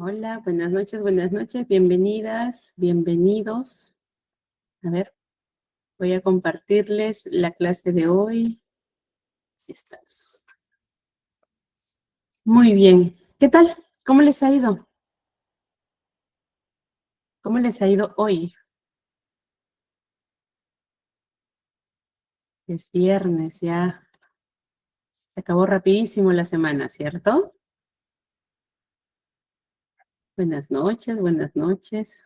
Hola, buenas noches, bienvenidas, bienvenidos. A ver, voy a compartirles la clase de hoy. Aquí estamos. Muy bien. ¿Qué tal? ¿Cómo les ha ido? ¿Cómo les ha ido hoy? Es viernes, ya se acabó rapidísimo la semana, ¿cierto? Buenas noches, buenas noches.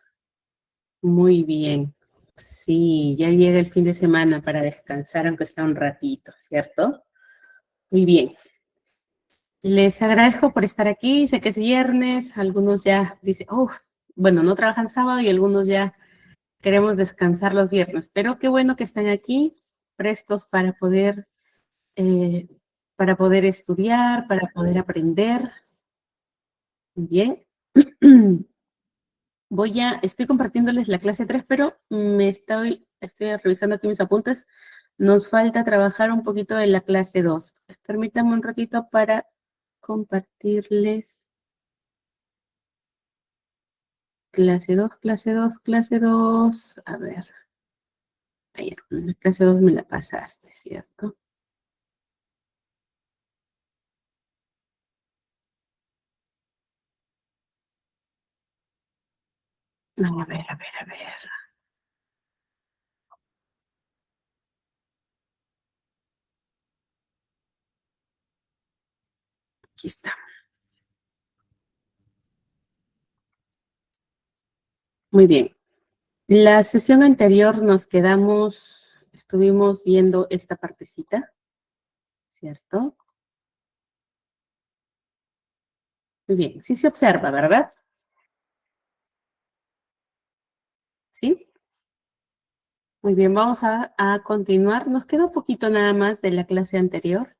Muy bien. Sí, ya llega el fin de semana para descansar, aunque sea un ratito, ¿cierto? Muy bien. Les agradezco por estar aquí. Sé que es viernes, algunos ya dicen, oh, bueno, no trabajan sábado y algunos ya queremos descansar los viernes, pero qué bueno que están aquí, prestos eh, para poder estudiar, para poder aprender. Muy bien. Estoy compartiéndoles la clase 3, pero estoy revisando aquí mis apuntes. Nos falta trabajar un poquito de la clase 2. Permítanme un ratito para compartirles. Clase 2, clase 2, clase 2. A ver. Ahí, la clase 2 me la pasaste, ¿cierto? A ver, a ver, a ver. Aquí está. Muy bien. La sesión anterior estuvimos viendo esta partecita, ¿cierto? Muy bien. Sí se observa, ¿verdad? ¿Sí? Muy bien, vamos a continuar. Nos queda un poquito nada más de la clase anterior.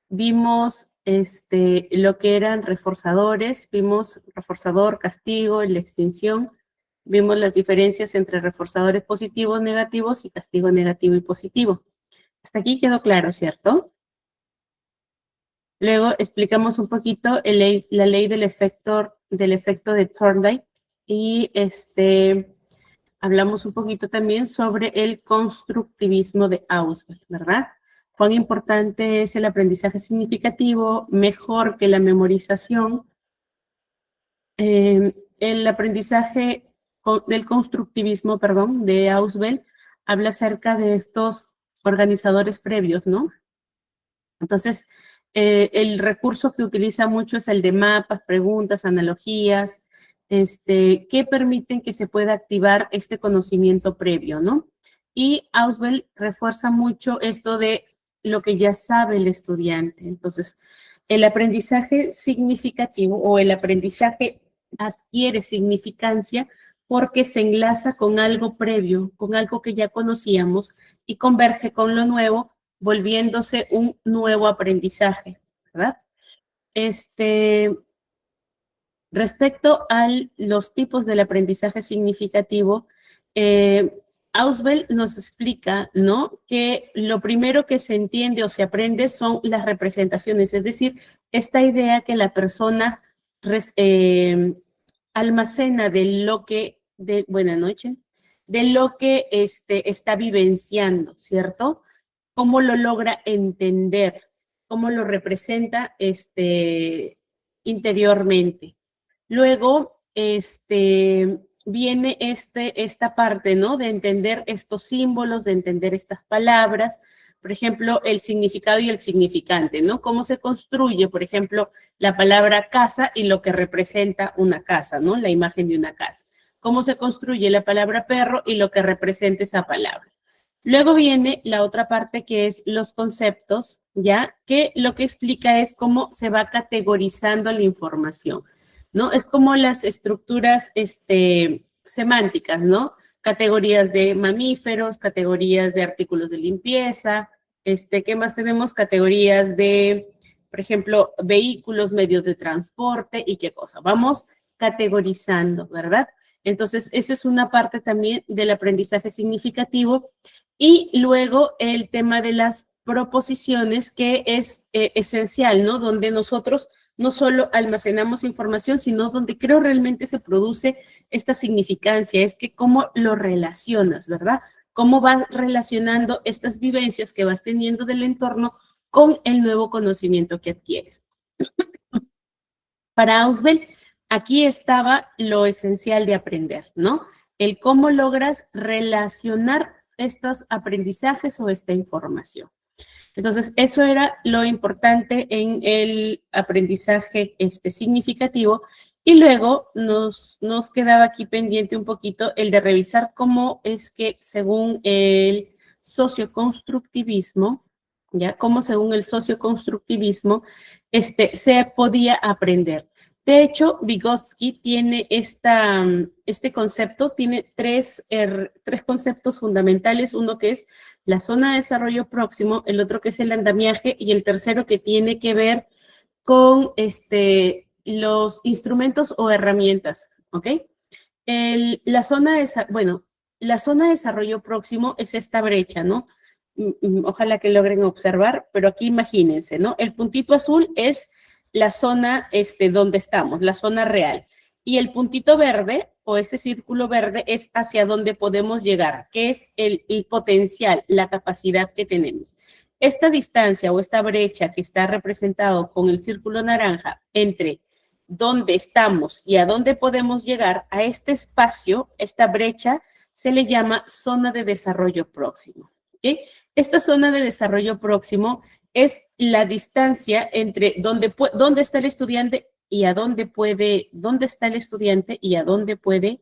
Vimos lo que eran reforzadores, vimos reforzador, castigo, la extinción, vimos las diferencias entre reforzadores positivos, negativos y castigo negativo y positivo. Hasta aquí quedó claro, ¿cierto? Luego explicamos un poquito la ley del efecto de Thorndike y hablamos un poquito también sobre el constructivismo de Ausubel, ¿verdad? Cuán importante es el aprendizaje significativo, mejor que la memorización. El aprendizaje del constructivismo, perdón, de Ausubel, habla acerca de estos organizadores previos, ¿no? Entonces, el recurso que utiliza mucho es el de mapas, preguntas, analogías, que permiten que se pueda activar este conocimiento previo, ¿no? Y Ausubel refuerza mucho esto de lo que ya sabe el estudiante. Entonces, el aprendizaje significativo o el aprendizaje adquiere significancia porque se enlaza con algo previo, con algo que ya conocíamos y converge con lo nuevo, volviéndose un nuevo aprendizaje, ¿verdad? Respecto a los tipos del aprendizaje significativo, Ausubel nos explica, ¿no?, que lo primero que se entiende o se aprende son las representaciones, es decir, esta idea que la persona almacena buena noche, de lo que está vivenciando, ¿cierto? Cómo lo logra entender, cómo lo representa interiormente. Luego, viene esta parte, ¿no?, de entender estos símbolos, de entender estas palabras, por ejemplo, el significado y el significante, ¿no? Cómo se construye, por ejemplo, la palabra casa y lo que representa una casa, ¿no? La imagen de una casa. Cómo se construye la palabra perro y lo que representa esa palabra. Luego viene la otra parte que es los conceptos, ¿ya? Que lo que explica es cómo se va categorizando la información, ¿no? Es como las estructuras semánticas, ¿no? Categorías de mamíferos, categorías de artículos de limpieza, ¿qué más tenemos? Categorías de, por ejemplo, vehículos, medios de transporte y qué cosa. Vamos categorizando, ¿verdad? Entonces, esa es una parte también del aprendizaje significativo. Y luego el tema de las proposiciones, que es esencial, ¿no? Donde nosotros no solo almacenamos información, sino donde creo realmente se produce esta significancia, es que cómo lo relacionas, ¿verdad? Cómo vas relacionando estas vivencias que vas teniendo del entorno con el nuevo conocimiento que adquieres. Para Ausubel, aquí estaba lo esencial de aprender, ¿no? El cómo logras relacionar estos aprendizajes o esta información. Entonces, eso era lo importante en el aprendizaje significativo. Y luego nos quedaba aquí pendiente un poquito el de revisar cómo es que según el socioconstructivismo, ¿ya? Cómo según el socioconstructivismo se podía aprender. De hecho, Vygotsky tiene este concepto, tiene tres conceptos fundamentales, uno que es la zona de desarrollo próximo, el otro que es el andamiaje y el tercero que tiene que ver con los instrumentos o herramientas, ¿ok? La zona de desarrollo próximo es esta brecha, ¿no? Ojalá que logren observar, pero aquí imagínense, ¿no? El puntito azul es la zona donde estamos, la zona real. Y el puntito verde o ese círculo verde es hacia donde podemos llegar, que es el potencial, la capacidad que tenemos. Esta distancia o esta brecha que está representado con el círculo naranja entre dónde estamos y a dónde podemos llegar, a este espacio, esta brecha, se le llama zona de desarrollo próximo. ¿Okay? Esta zona de desarrollo próximo es la distancia entre dónde está el estudiante y dónde está el estudiante y a dónde puede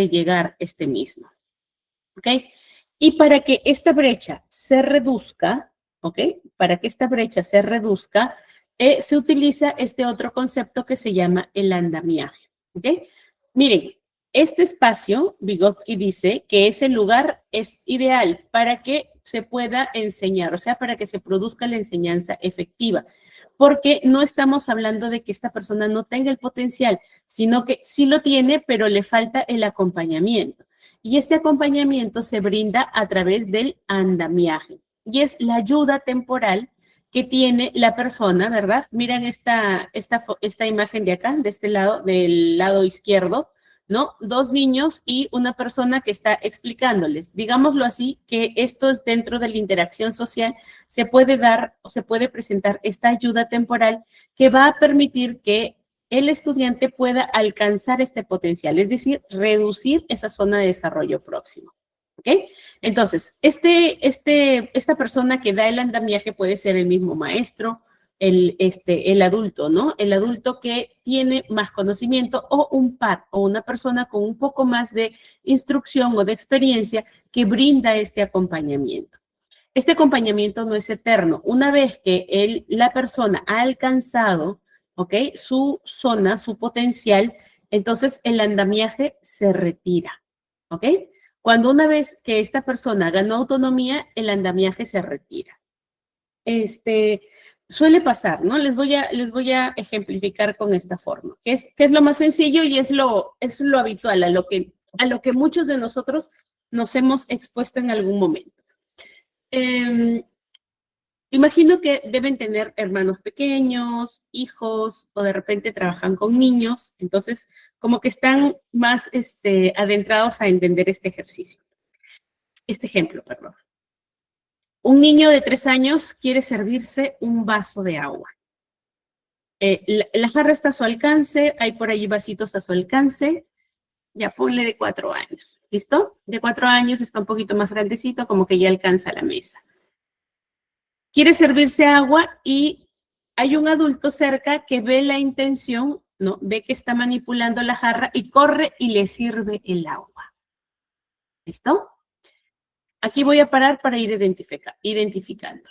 llegar este mismo. ¿Ok? Y para que esta brecha se reduzca, ¿ok? Para que esta brecha se reduzca, se utiliza este otro concepto que se llama el andamiaje, ¿ok? Miren, este espacio, Vygotsky dice que ese lugar es ideal para que se pueda enseñar, o sea, para que se produzca la enseñanza efectiva, porque no estamos hablando de que esta persona no tenga el potencial, sino que sí lo tiene, pero le falta el acompañamiento. Y este acompañamiento se brinda a través del andamiaje y es la ayuda temporal que tiene la persona, ¿verdad? Miren esta imagen de acá, de este lado, del lado izquierdo, ¿no? Dos niños y una persona que está explicándoles. Digámoslo así, que esto es dentro de la interacción social, se puede dar o se puede presentar esta ayuda temporal que va a permitir que el estudiante pueda alcanzar este potencial, es decir, reducir esa zona de desarrollo próximo. ¿Ok? Entonces, esta persona que da el andamiaje puede ser el mismo maestro, el adulto, ¿no? El adulto que tiene más conocimiento o un par o una persona con un poco más de instrucción o de experiencia que brinda este acompañamiento. Este acompañamiento no es eterno. Una vez que la persona ha alcanzado, ¿ok? Su zona, su potencial, entonces el andamiaje se retira, ¿ok? Cuando una vez que esta persona ganó autonomía, el andamiaje se retira. Suele pasar, ¿no? Les voy a ejemplificar con esta forma, que es lo más sencillo y es lo habitual, a lo que muchos de nosotros nos hemos expuesto en algún momento. Imagino que deben tener hermanos pequeños, hijos, o de repente trabajan con niños, entonces como que están más adentrados a entender este ejemplo, perdón. Un niño de 3 años quiere servirse un vaso de agua. La jarra está a su alcance, hay por allí vasitos a su alcance, ya ponle de 4 años, ¿listo? De 4 años está un poquito más grandecito, como que ya alcanza la mesa. Quiere servirse agua y hay un adulto cerca que ve la intención, ¿no? Ve que está manipulando la jarra y corre y le sirve el agua. ¿Listo? Aquí voy a parar para ir identificando.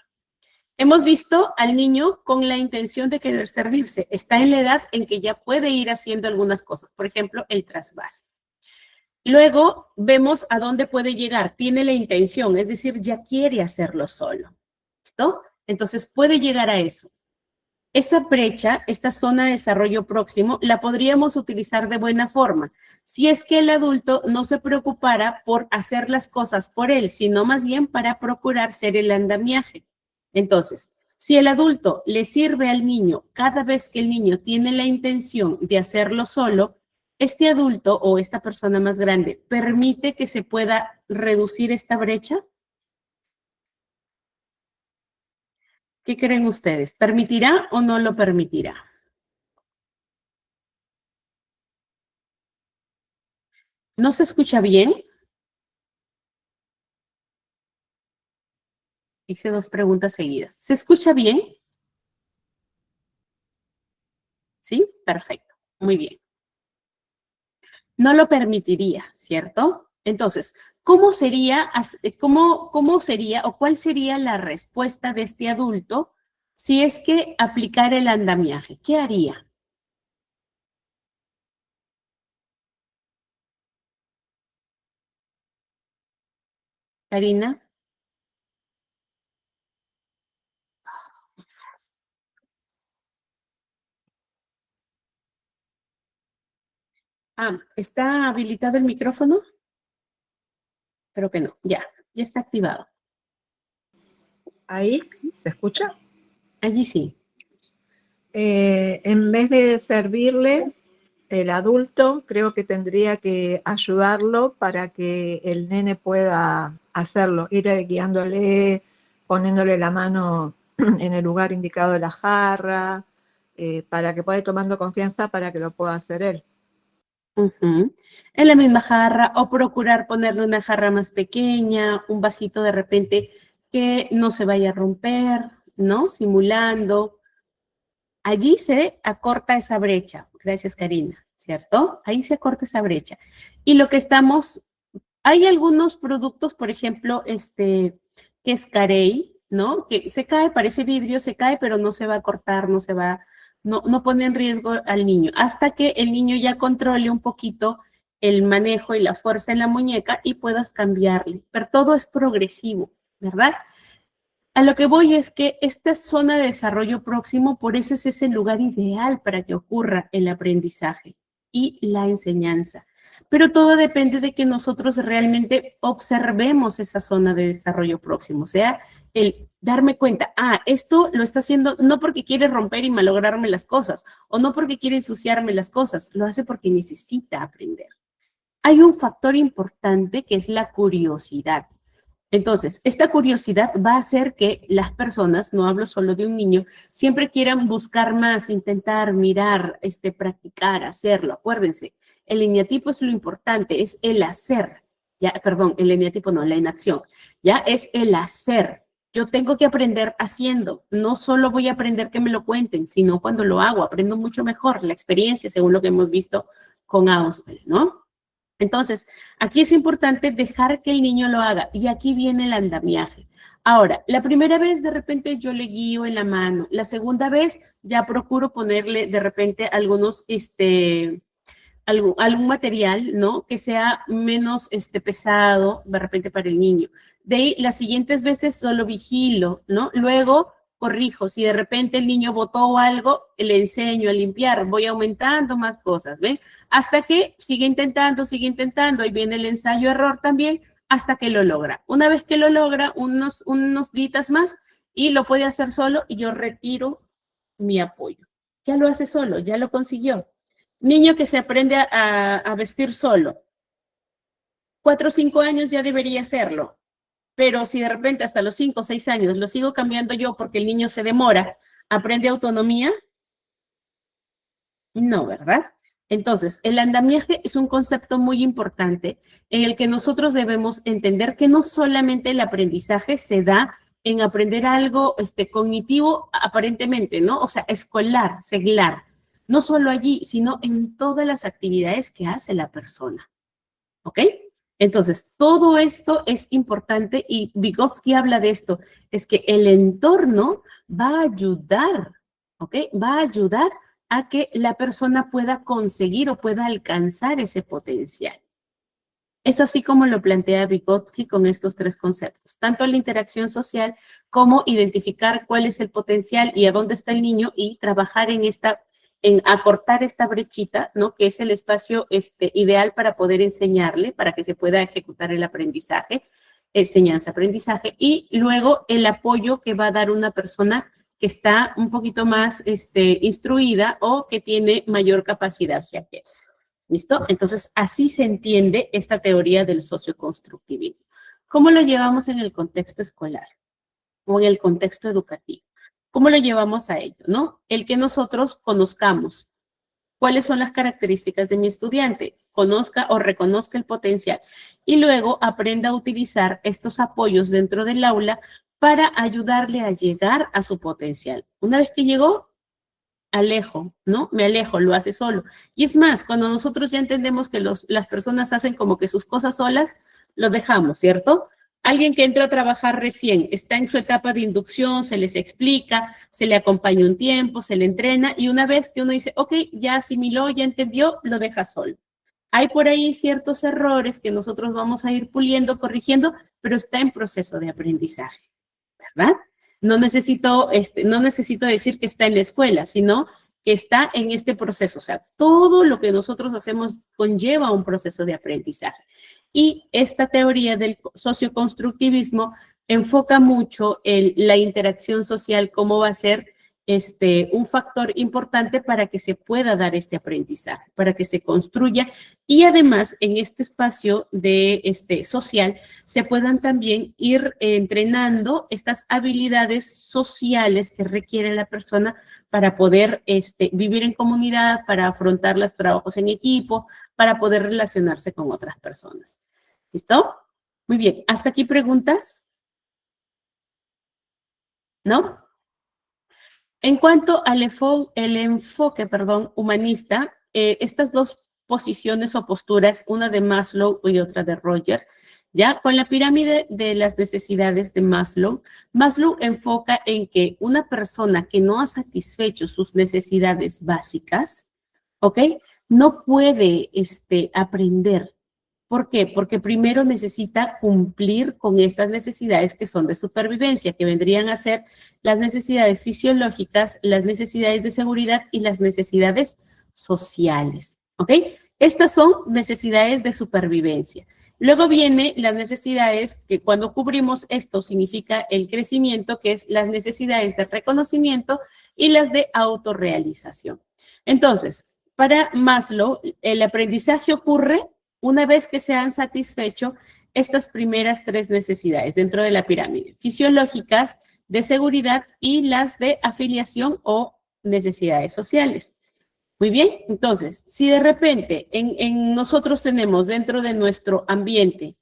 Hemos visto al niño con la intención de querer servirse. Está en la edad en que ya puede ir haciendo algunas cosas, por ejemplo, el trasvase. Luego vemos a dónde puede llegar. Tiene la intención, es decir, ya quiere hacerlo solo. ¿Listo? Entonces puede llegar a eso. Esa brecha, esta zona de desarrollo próximo, la podríamos utilizar de buena forma. Si es que el adulto no se preocupara por hacer las cosas por él, sino más bien para procurar ser el andamiaje. Entonces, Si el adulto le sirve al niño cada vez que el niño tiene la intención de hacerlo solo, este adulto o esta persona más grande permite que se pueda reducir esta brecha. ¿Qué creen ustedes? ¿Permitirá o no lo permitirá? ¿No se escucha bien? Hice dos preguntas seguidas. ¿Se escucha bien? ¿Sí? Perfecto. Muy bien. No lo permitiría, ¿cierto? Entonces, cómo sería o cuál sería la respuesta de este adulto si es que aplicara el andamiaje? ¿Qué haría? Karina. ¿Está habilitado el micrófono? Creo que no. Ya está activado. Ahí, ¿se escucha? Allí sí. En vez de servirle, el adulto creo que tendría que ayudarlo para que el nene pueda hacerlo, ir guiándole, poniéndole la mano en el lugar indicado de la jarra, para que pueda ir tomando confianza para que lo pueda hacer él. En la misma jarra o procurar ponerle una jarra más pequeña, un vasito de repente que no se vaya a romper, ¿no? Simulando. Allí se acorta esa brecha. Gracias, Karina, ¿cierto? Ahí se acorta esa brecha. Y lo que hay algunos productos, por ejemplo, que es Carey, ¿no? Que se cae, parece vidrio, se cae, pero no se va a cortar, no pone en riesgo al niño, hasta que el niño ya controle un poquito el manejo y la fuerza en la muñeca y puedas cambiarle. Pero todo es progresivo, ¿verdad? A lo que voy es que esta zona de desarrollo próximo, por eso es ese lugar ideal para que ocurra el aprendizaje y la enseñanza. Pero todo depende de que nosotros realmente observemos esa zona de desarrollo próximo, o sea, el darme cuenta, esto lo está haciendo no porque quiere romper y malograrme las cosas, o no porque quiere ensuciarme las cosas, lo hace porque necesita aprender. Hay un factor importante que es la curiosidad. Entonces, esta curiosidad va a hacer que las personas, no hablo solo de un niño, siempre quieran buscar más, intentar, mirar, practicar, hacerlo. Acuérdense, el eneatipo es lo importante, es el hacer. Ya, perdón, el eneatipo no, la inacción. Ya es el hacer. Yo tengo que aprender haciendo. No solo voy a aprender que me lo cuenten, sino cuando lo hago, aprendo mucho mejor la experiencia, según lo que hemos visto con Auswell, ¿no? Entonces, aquí es importante dejar que el niño lo haga y aquí viene el andamiaje. Ahora, la primera vez de repente yo le guío en la mano, la segunda vez ya procuro ponerle de repente algún material, ¿no? Que sea menos pesado de repente para el niño. De ahí, las siguientes veces solo vigilo, ¿no? Luego corrijo, si de repente el niño botó algo, le enseño a limpiar, voy aumentando más cosas, ¿ven? Hasta que sigue intentando, ahí viene el ensayo-error también, hasta que lo logra. Una vez que lo logra, unos días más, y lo puede hacer solo, y yo retiro mi apoyo. Ya lo hace solo, ya lo consiguió. Niño que se aprende a vestir solo. 4 o 5 años ya debería hacerlo. Pero si de repente hasta los 5 o 6 años lo sigo cambiando yo porque el niño se demora, ¿aprende autonomía? No, ¿verdad? Entonces, el andamiaje es un concepto muy importante en el que nosotros debemos entender que no solamente el aprendizaje se da en aprender algo cognitivo aparentemente, ¿no? O sea, escolar, seglar. No solo allí, sino en todas las actividades que hace la persona. ¿Ok? Entonces, todo esto es importante y Vygotsky habla de esto, es que el entorno va a ayudar, ¿ok? Va a ayudar a que la persona pueda conseguir o pueda alcanzar ese potencial. Es así como lo plantea Vygotsky con estos tres conceptos, tanto la interacción social como identificar cuál es el potencial y a dónde está el niño y trabajar en acortar esta brechita, ¿no? Que es el espacio ideal para poder enseñarle, para que se pueda ejecutar el aprendizaje, enseñanza-aprendizaje, y luego el apoyo que va a dar una persona que está un poquito más instruida o que tiene mayor capacidad que aquel. ¿Listo? Entonces, así se entiende esta teoría del socioconstructivismo. ¿Cómo lo llevamos en el contexto escolar o en el contexto educativo? ¿Cómo lo llevamos a ello, no? El que nosotros conozcamos cuáles son las características de mi estudiante, conozca o reconozca el potencial y luego aprenda a utilizar estos apoyos dentro del aula para ayudarle a llegar a su potencial. Una vez que llegó, alejo, ¿no? Me alejo, lo hace solo. Y es más, cuando nosotros ya entendemos que las personas hacen como que sus cosas solas, lo dejamos, ¿cierto? Alguien que entra a trabajar recién, está en su etapa de inducción, se les explica, se le acompaña un tiempo, se le entrena y una vez que uno dice, ok, ya asimiló, ya entendió, lo deja solo. Hay por ahí ciertos errores que nosotros vamos a ir puliendo, corrigiendo, pero está en proceso de aprendizaje, ¿verdad? No necesito decir que está en la escuela, sino que está en este proceso. O sea, todo lo que nosotros hacemos conlleva un proceso de aprendizaje. Y esta teoría del socioconstructivismo enfoca mucho la interacción social, cómo va a ser un factor importante para que se pueda dar este aprendizaje, para que se construya y además en este espacio de social se puedan también ir entrenando estas habilidades sociales que requiere la persona para poder vivir en comunidad, para afrontar los trabajos en equipo, para poder relacionarse con otras personas. ¿Listo? Muy bien. ¿Hasta aquí preguntas? ¿No? En cuanto al enfoque humanista, estas dos posiciones o posturas, una de Maslow y otra de Roger, ya con la pirámide de las necesidades de Maslow, Maslow enfoca en que una persona que no ha satisfecho sus necesidades básicas, ¿ok? No puede aprender. ¿Por qué? Porque primero necesita cumplir con estas necesidades que son de supervivencia, que vendrían a ser las necesidades fisiológicas, las necesidades de seguridad y las necesidades sociales, ¿ok? Estas son necesidades de supervivencia. Luego vienen las necesidades que cuando cubrimos esto significa el crecimiento, que es las necesidades de reconocimiento y las de autorrealización. Entonces, para Maslow, el aprendizaje ocurre una vez que se han satisfecho estas primeras tres necesidades dentro de la pirámide, fisiológicas, de seguridad y las de afiliación o necesidades sociales. Muy bien, entonces, si de repente nosotros tenemos dentro de nuestro ambiente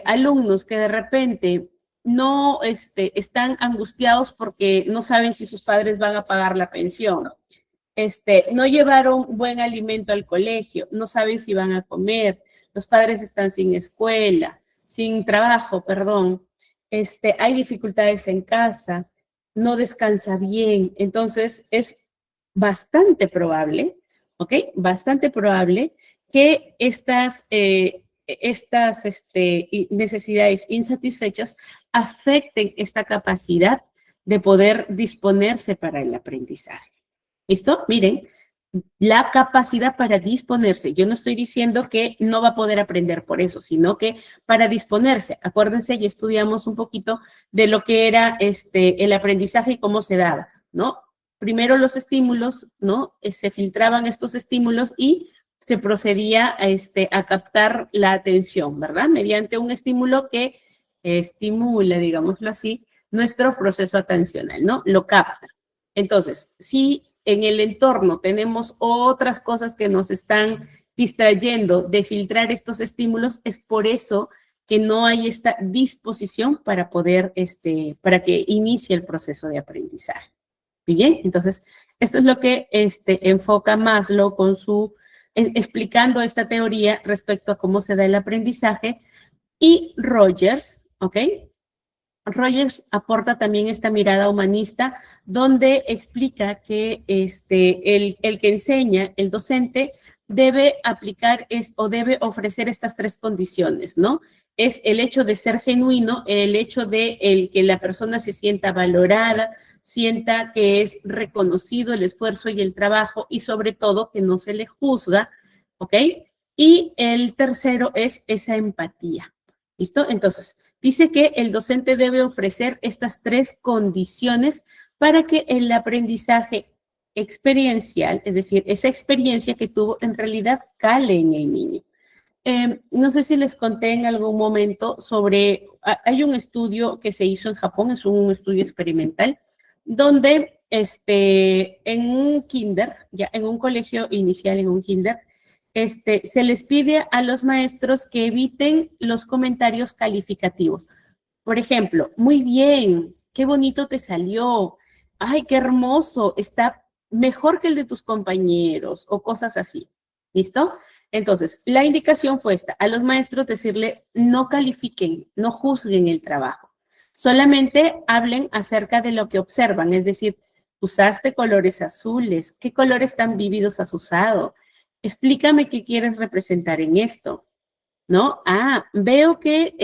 alumnos que de repente no están angustiados porque no saben si sus padres van a pagar la pensión, no llevaron buen alimento al colegio, no saben si van a comer, los padres están sin escuela, sin trabajo, perdón, hay dificultades en casa, no descansa bien, entonces es bastante probable, ¿ok? Bastante probable que estas necesidades insatisfechas afecten esta capacidad de poder disponerse para el aprendizaje. ¿Listo? Miren, la capacidad para disponerse. Yo no estoy diciendo que no va a poder aprender por eso, sino que para disponerse. Acuérdense, ya estudiamos un poquito de lo que era el aprendizaje y cómo se daba, ¿no? Primero los estímulos, ¿no? Se filtraban estos estímulos y se procedía a captar la atención, ¿verdad? Mediante un estímulo que estimula, digámoslo así, nuestro proceso atencional, ¿no? Lo capta. Entonces, si en el entorno tenemos otras cosas que nos están distrayendo de filtrar estos estímulos, es por eso que no hay esta disposición para poder, para que inicie el proceso de aprendizaje. Muy bien, entonces, esto es lo que enfoca Maslow con explicando esta teoría respecto a cómo se da el aprendizaje. Y Rogers, ¿ok? Rogers aporta también esta mirada humanista donde explica que el que enseña, el docente, debe aplicar o debe ofrecer estas tres condiciones, ¿no? Es el hecho de ser genuino, el hecho de que la persona se sienta valorada, sienta que es reconocido el esfuerzo y el trabajo y sobre todo que no se le juzga, ¿ok? Y el tercero es esa empatía, ¿listo? Entonces, dice que el docente debe ofrecer estas tres condiciones para que el aprendizaje experiencial, es decir, esa experiencia que tuvo, en realidad cale en el niño. No sé si les conté en algún momento sobre, hay un estudio que se hizo en Japón, es un estudio experimental, donde en un kinder, ya en un colegio inicial, en un kinder, se les pide a los maestros que eviten los comentarios calificativos. Por ejemplo, muy bien, qué bonito te salió, ay, qué hermoso, está mejor que el de tus compañeros o cosas así. ¿Listo? Entonces, la indicación fue esta, a los maestros decirle no califiquen, no juzguen el trabajo, solamente hablen acerca de lo que observan, es decir, usaste colores azules, ¿qué colores tan vívidos has usado? Explícame qué quieres representar en esto, ¿no? Ah, veo que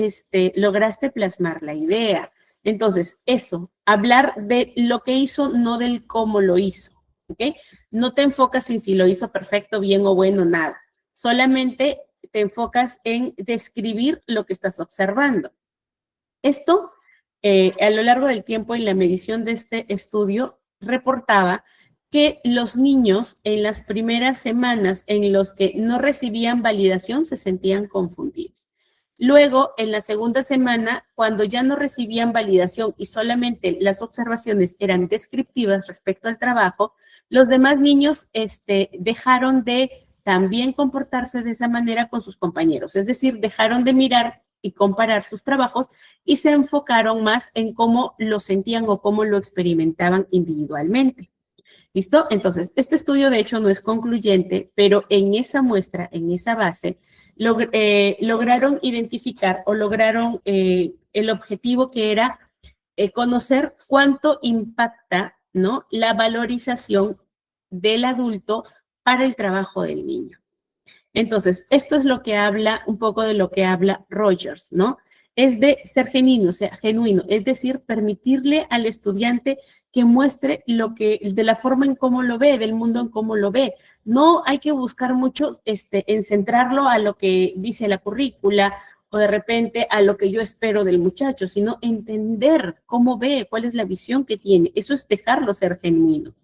lograste plasmar la idea. Entonces, eso, hablar de lo que hizo, no del cómo lo hizo, ¿ok? No te enfocas en si lo hizo perfecto, bien o bueno, nada. Solamente te enfocas en describir lo que estás observando. Esto, a lo largo del tiempo, en la medición de este estudio, reportaba que los niños en las primeras semanas en los que no recibían validación se sentían confundidos. Luego, en la segunda semana, cuando ya no recibían validación y solamente las observaciones eran descriptivas respecto al trabajo, los demás niños dejaron de también comportarse de esa manera con sus compañeros, es decir, dejaron de mirar y comparar sus trabajos y se enfocaron más en cómo lo sentían o cómo lo experimentaban individualmente. ¿Listo? Entonces, este estudio de hecho no es concluyente, pero en esa muestra, en esa base, lograron identificar o lograron el objetivo que era conocer cuánto impacta, ¿no?, la valorización del adulto para el trabajo del niño. Entonces, esto es lo que habla, un poco de lo que habla Rogers, ¿no? Es de ser genuino, o sea, genuino, es decir, permitirle al estudiante que muestre lo que, de la forma en cómo lo ve, del mundo en cómo lo ve. No hay que buscar mucho en centrarlo a lo que dice la currícula o de repente a lo que yo espero del muchacho, sino entender cómo ve, cuál es la visión que tiene. Eso es dejarlo ser genuino.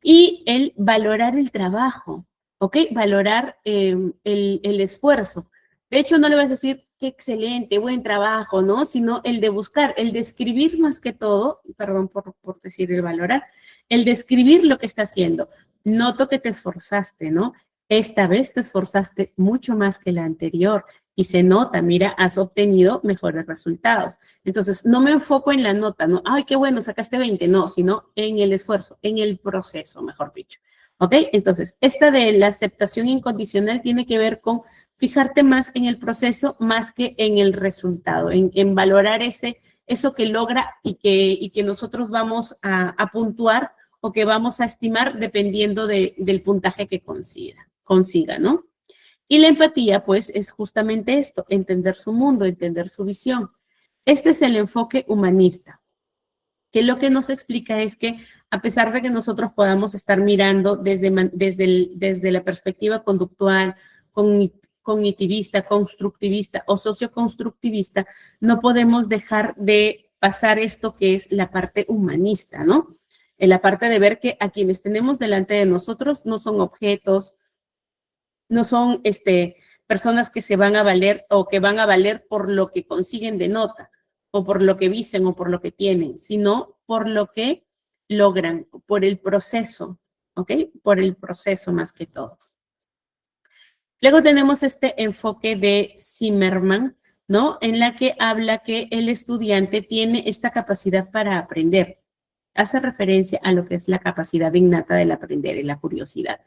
Y el valorar el trabajo, ¿ok? Valorar el esfuerzo. De hecho, no le vas a decir qué excelente, buen trabajo, ¿no? Sino el de buscar, el de escribir más que todo, perdón por decir el valorar, el de escribir lo que está haciendo. Noto que te esforzaste, ¿no? Esta vez te esforzaste mucho más que la anterior y se nota, mira, has obtenido mejores resultados. Entonces, no me enfoco en la nota, ¿no? Ay, qué bueno, sacaste 20, no, sino en el esfuerzo, en el proceso, mejor dicho. ¿Ok? Entonces, esta de la aceptación incondicional tiene que ver con fijarte más en el proceso más que en el resultado, en valorar eso que logra y que nosotros vamos a puntuar o que vamos a estimar dependiendo del puntaje que consiga, ¿no? Y la empatía, pues, es justamente esto, entender su mundo, entender su visión. Este es el enfoque humanista, que lo que nos explica es que a pesar de que nosotros podamos estar mirando desde la perspectiva conductual, cognitivista, constructivista o socioconstructivista, no podemos dejar de pasar esto que es la parte humanista, ¿no? En la parte de ver que a quienes tenemos delante de nosotros no son objetos, no son personas que se van a valer o que van a valer por lo que consiguen de nota o por lo que dicen o por lo que tienen, sino por lo que logran, por el proceso, ¿ok? Por el proceso más que todo. Luego tenemos este enfoque de Zimmerman, ¿no? En la que habla que el estudiante tiene esta capacidad para aprender. Hace referencia a lo que es la capacidad innata del aprender y la curiosidad.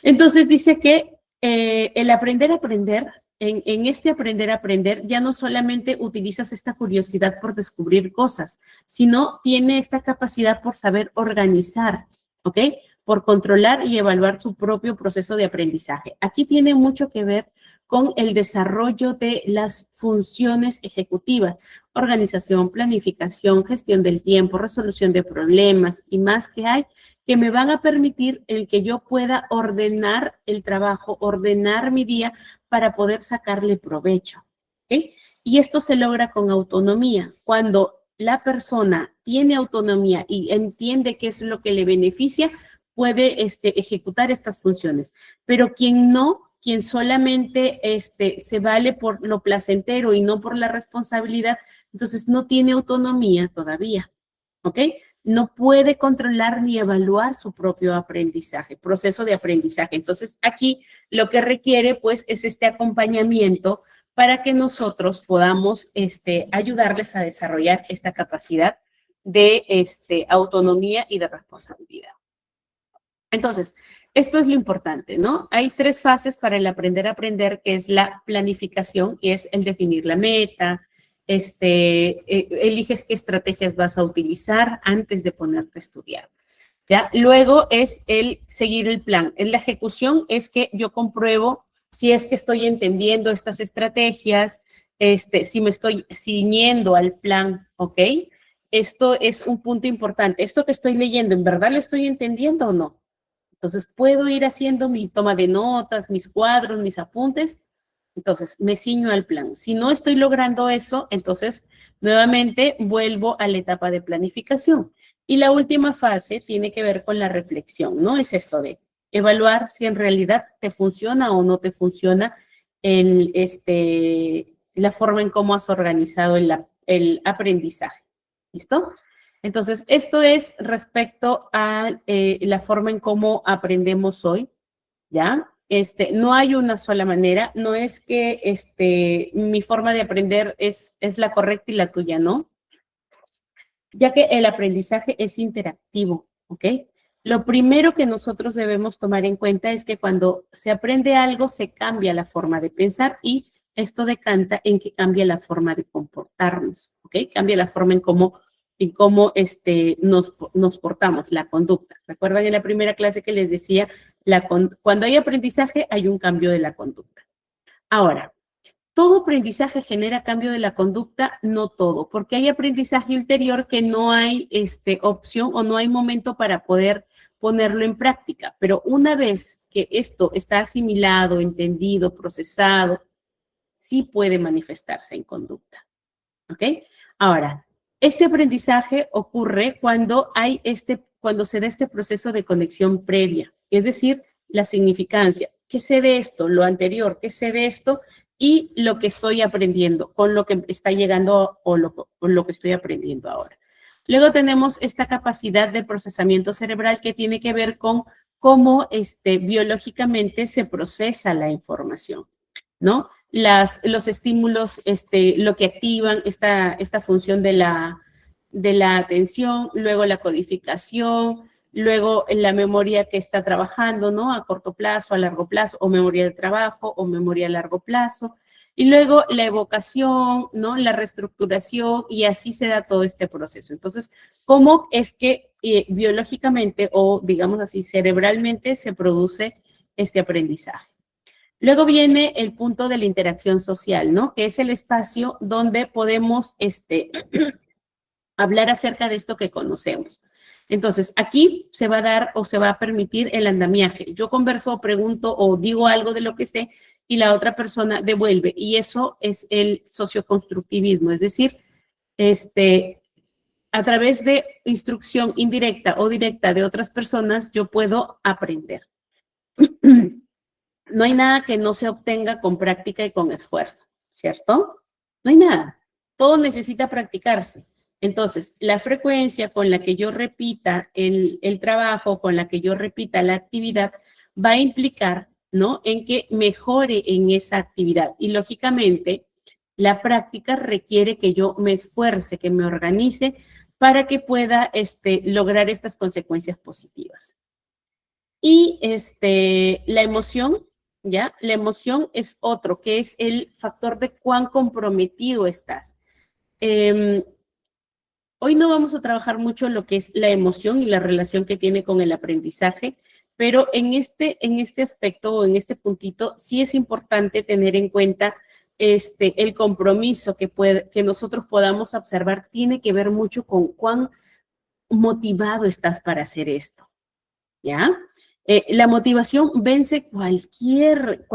Entonces dice que el aprender a aprender, en este aprender a aprender, ya no solamente utilizas esta curiosidad por descubrir cosas, sino tiene esta capacidad por saber organizar, ¿ok? Por controlar y evaluar su propio proceso de aprendizaje. Aquí tiene mucho que ver con el desarrollo de las funciones ejecutivas, organización, planificación, gestión del tiempo, resolución de problemas y más que hay, que me van a permitir el que yo pueda ordenar el trabajo, ordenar mi día para poder sacarle provecho. ¿Okay? Y esto se logra con autonomía. Cuando la persona tiene autonomía y entiende qué es lo que le beneficia, puede ejecutar estas funciones. Pero quien no, quien solamente se vale por lo placentero y no por la responsabilidad, entonces no tiene autonomía todavía, ¿ok? No puede controlar ni evaluar su propio aprendizaje, proceso de aprendizaje. Entonces, aquí lo que requiere, pues, es este acompañamiento para que nosotros podamos ayudarles a desarrollar esta capacidad de autonomía y de responsabilidad. Entonces, esto es lo importante, ¿no? Hay 3 fases para el aprender a aprender, que es la planificación, y es el definir la meta, eliges qué estrategias vas a utilizar antes de ponerte a estudiar, ¿ya? Luego es el seguir el plan. En la ejecución es que yo compruebo si es que estoy entendiendo estas estrategias, si me estoy ciñendo al plan, ¿ok? Esto es un punto importante. Esto que estoy leyendo, ¿en verdad lo estoy entendiendo o no? Entonces, puedo ir haciendo mi toma de notas, mis cuadros, mis apuntes. Entonces, me ciño al plan. Si no estoy logrando eso, entonces, nuevamente vuelvo a la etapa de planificación. Y la última fase tiene que ver con la reflexión, ¿no? Es esto de evaluar si en realidad te funciona o no te funciona la forma en cómo has organizado el aprendizaje. ¿Listo? Entonces, esto es respecto a la forma en cómo aprendemos hoy, ¿ya? No hay una sola manera, no es que mi forma de aprender es la correcta y la tuya, ¿no? Ya que el aprendizaje es interactivo, ¿ok? Lo primero que nosotros debemos tomar en cuenta es que cuando se aprende algo, se cambia la forma de pensar y esto decanta en que cambia la forma de comportarnos, ¿ok? Cambia la forma en cómo nos portamos, la conducta. ¿Recuerdan en la primera clase que les decía, cuando hay aprendizaje hay un cambio de la conducta? Ahora, ¿todo aprendizaje genera cambio de la conducta? No todo, porque hay aprendizaje ulterior que no hay opción o no hay momento para poder ponerlo en práctica. Pero una vez que esto está asimilado, entendido, procesado, sí puede manifestarse en conducta. ¿Ok? Ahora, este aprendizaje ocurre cuando cuando se da este proceso de conexión previa, es decir, la significancia. ¿Qué sé de esto? Lo anterior, ¿qué sé de esto? Y lo que estoy aprendiendo, con lo que está llegando o lo que estoy aprendiendo ahora. Luego tenemos esta capacidad de procesamiento cerebral que tiene que ver con cómo biológicamente se procesa la información, ¿no? Los estímulos, lo que activan esta función de la atención, luego la codificación, luego la memoria que está trabajando, ¿no? A corto plazo, a largo plazo, o memoria de trabajo, o memoria a largo plazo, y luego la evocación, ¿no? La reestructuración, y así se da todo este proceso. Entonces, ¿cómo es que biológicamente o, digamos así, cerebralmente se produce este aprendizaje? Luego viene el punto de la interacción social, ¿no? Que es el espacio donde podemos hablar acerca de esto que conocemos. Entonces, aquí se va a dar o se va a permitir el andamiaje. Yo converso, pregunto o digo algo de lo que sé y la otra persona devuelve. Y eso es el socioconstructivismo, es decir, a través de instrucción indirecta o directa de otras personas, yo puedo aprender. No hay nada que no se obtenga con práctica y con esfuerzo, ¿cierto? No hay nada. Todo necesita practicarse. Entonces, la frecuencia con la que yo repita el trabajo, con la que yo repita la actividad, va a implicar, ¿no? En que mejore en esa actividad. Y lógicamente, la práctica requiere que yo me esfuerce, que me organice para que pueda lograr estas consecuencias positivas. Y la emoción, ¿ya? La emoción es otro, que es el factor de cuán comprometido estás. Hoy no vamos a trabajar mucho lo que es la emoción y la relación que tiene con el aprendizaje, pero en este aspecto o en este puntito sí es importante tener en cuenta el compromiso que nosotros podamos observar tiene que ver mucho con cuán motivado estás para hacer esto, ¿ya? La motivación vence cualquier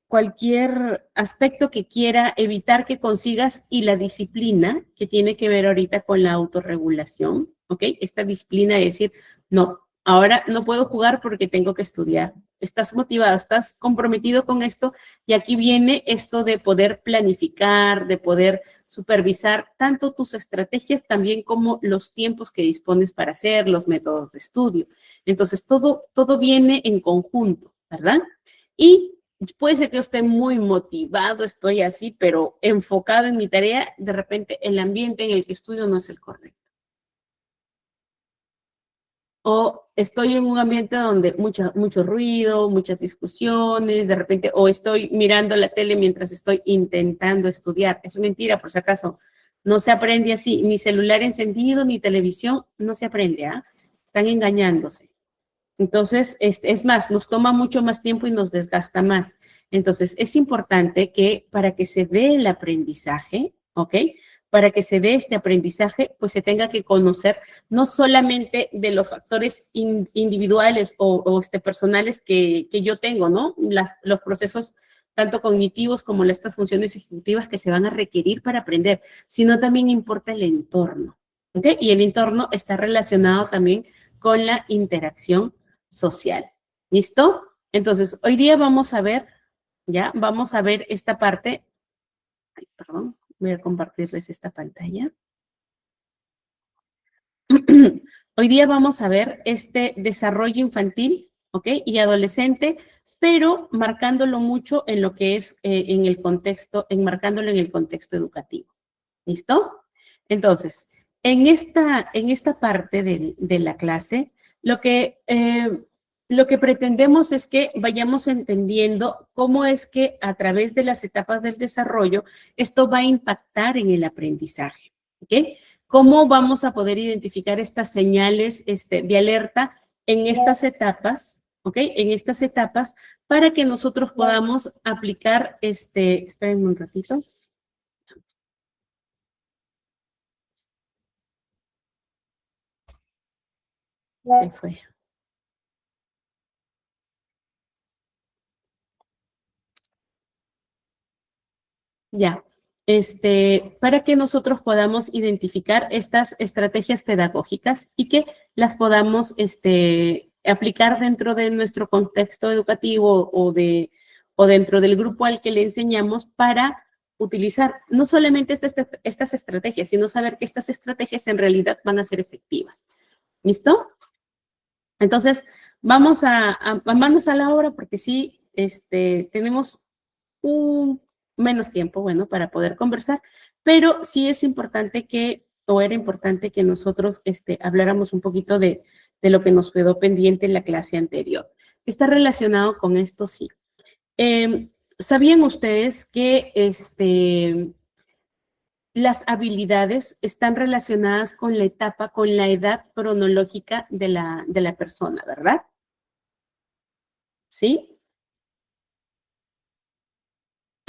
cualquier aspecto que quiera evitar que consigas y la disciplina que tiene que ver ahorita con la autorregulación, ¿ok? Esta disciplina de decir, no, ahora no puedo jugar porque tengo que estudiar. Estás motivado, estás comprometido con esto y aquí viene esto de poder planificar, de poder supervisar tanto tus estrategias también como los tiempos que dispones para hacer, los métodos de estudio. Entonces, todo viene en conjunto, ¿verdad? Y puede ser que yo esté muy motivado, estoy así, pero enfocado en mi tarea, de repente el ambiente en el que estudio no es el correcto. O estoy en un ambiente donde mucho ruido, muchas discusiones, de repente, o estoy mirando la tele mientras estoy intentando estudiar. Es mentira, por si acaso. No se aprende así, ni celular encendido, ni televisión, no se aprende, ¿ah? Están engañándose. Entonces, es más, nos toma mucho más tiempo y nos desgasta más. Entonces, es importante que para que se dé el aprendizaje, ¿ok? Para que se dé este aprendizaje, pues se tenga que conocer no solamente de los factores individuales o personales que yo tengo, ¿no? Los procesos tanto cognitivos como estas funciones ejecutivas que se van a requerir para aprender, sino también importa el entorno, ¿ok? Y el entorno está relacionado también con la interacción social. ¿Listo? Entonces, hoy día vamos a ver, ya, vamos a ver esta parte. Ay, perdón, voy a compartirles esta pantalla. Hoy día vamos a ver este desarrollo infantil, ¿ok? Y adolescente, pero marcándolo mucho en lo que es en el contexto, enmarcándolo en el contexto educativo. ¿Listo? Entonces, en esta parte de la clase, lo que pretendemos es que vayamos entendiendo cómo es que a través de las etapas del desarrollo esto va a impactar en el aprendizaje. ¿Ok? ¿Cómo vamos a poder identificar estas señales de alerta en estas etapas? ¿Ok? En estas etapas para que nosotros podamos aplicar, espérenme un ratito. Se fue. Ya, para que nosotros podamos identificar estas estrategias pedagógicas y que las podamos aplicar dentro de nuestro contexto educativo o dentro del grupo al que le enseñamos para utilizar no solamente estas estrategias, sino saber que estas estrategias en realidad van a ser efectivas. ¿Listo? Entonces, vamos a manos a la obra porque sí, tenemos menos tiempo, bueno, para poder conversar, pero sí es importante era importante que nosotros habláramos un poquito de lo que nos quedó pendiente en la clase anterior. Está relacionado con esto, sí. ¿Sabían ustedes que las habilidades están relacionadas con la etapa, con la edad cronológica de la persona, ¿verdad? ¿Sí?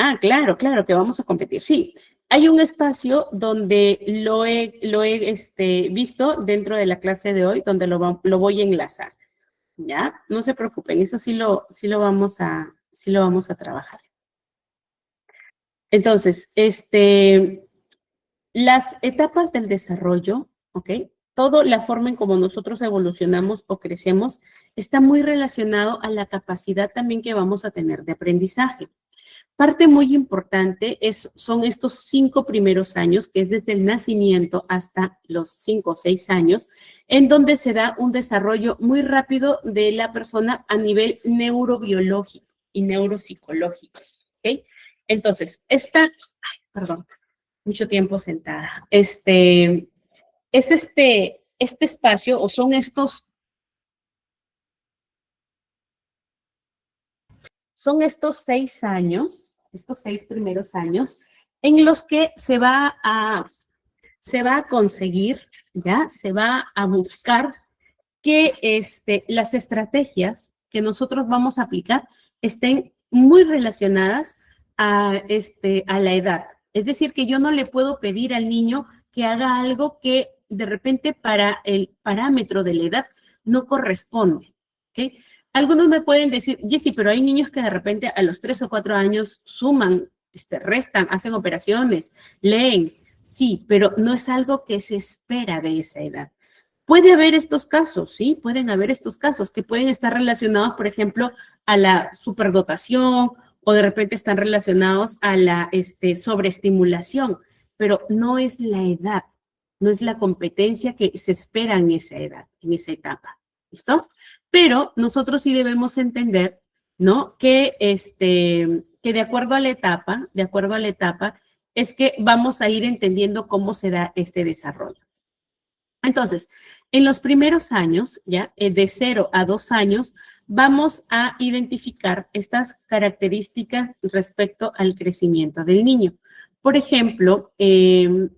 Ah, claro, claro, que vamos a competir. Sí, hay un espacio donde lo he visto dentro de la clase de hoy, donde lo voy a enlazar. ¿Ya? No se preocupen, eso sí lo vamos a trabajar. Entonces, las etapas del desarrollo, ¿ok? Toda la forma en cómo nosotros evolucionamos o crecemos está muy relacionado a la capacidad también que vamos a tener de aprendizaje. Parte muy importante son estos 5 primeros años, que es desde el nacimiento hasta los 5 o 6 años, en donde se da un desarrollo muy rápido de la persona a nivel neurobiológico y neuropsicológico. ¿Ok? Entonces, perdón, mucho tiempo sentada. Es este espacio, o son estos estos 6 años, estos 6 primeros años, en los que se va a conseguir, ¿ya? Se va a buscar que las estrategias que nosotros vamos a aplicar estén muy relacionadas a la edad. Es decir, que yo no le puedo pedir al niño que haga algo que de repente para el parámetro de la edad no corresponde, ¿ok? Algunos me pueden decir, Jessy, pero hay niños que de repente a los 3 o 4 años suman, restan, hacen operaciones, leen. Sí, pero no es algo que se espera de esa edad. Puede haber estos casos, sí, pueden haber estos casos que pueden estar relacionados, por ejemplo, a la superdotación o de repente están relacionados a la sobreestimulación, pero no es la edad, no es la competencia que se espera en esa edad, en esa etapa. ¿Listo? Pero nosotros sí debemos entender, ¿no? Que de acuerdo a la etapa, es que vamos a ir entendiendo cómo se da este desarrollo. Entonces, en los primeros años, ya de 0 a 2 años, vamos a identificar estas características respecto al crecimiento del niño. Por ejemplo, 0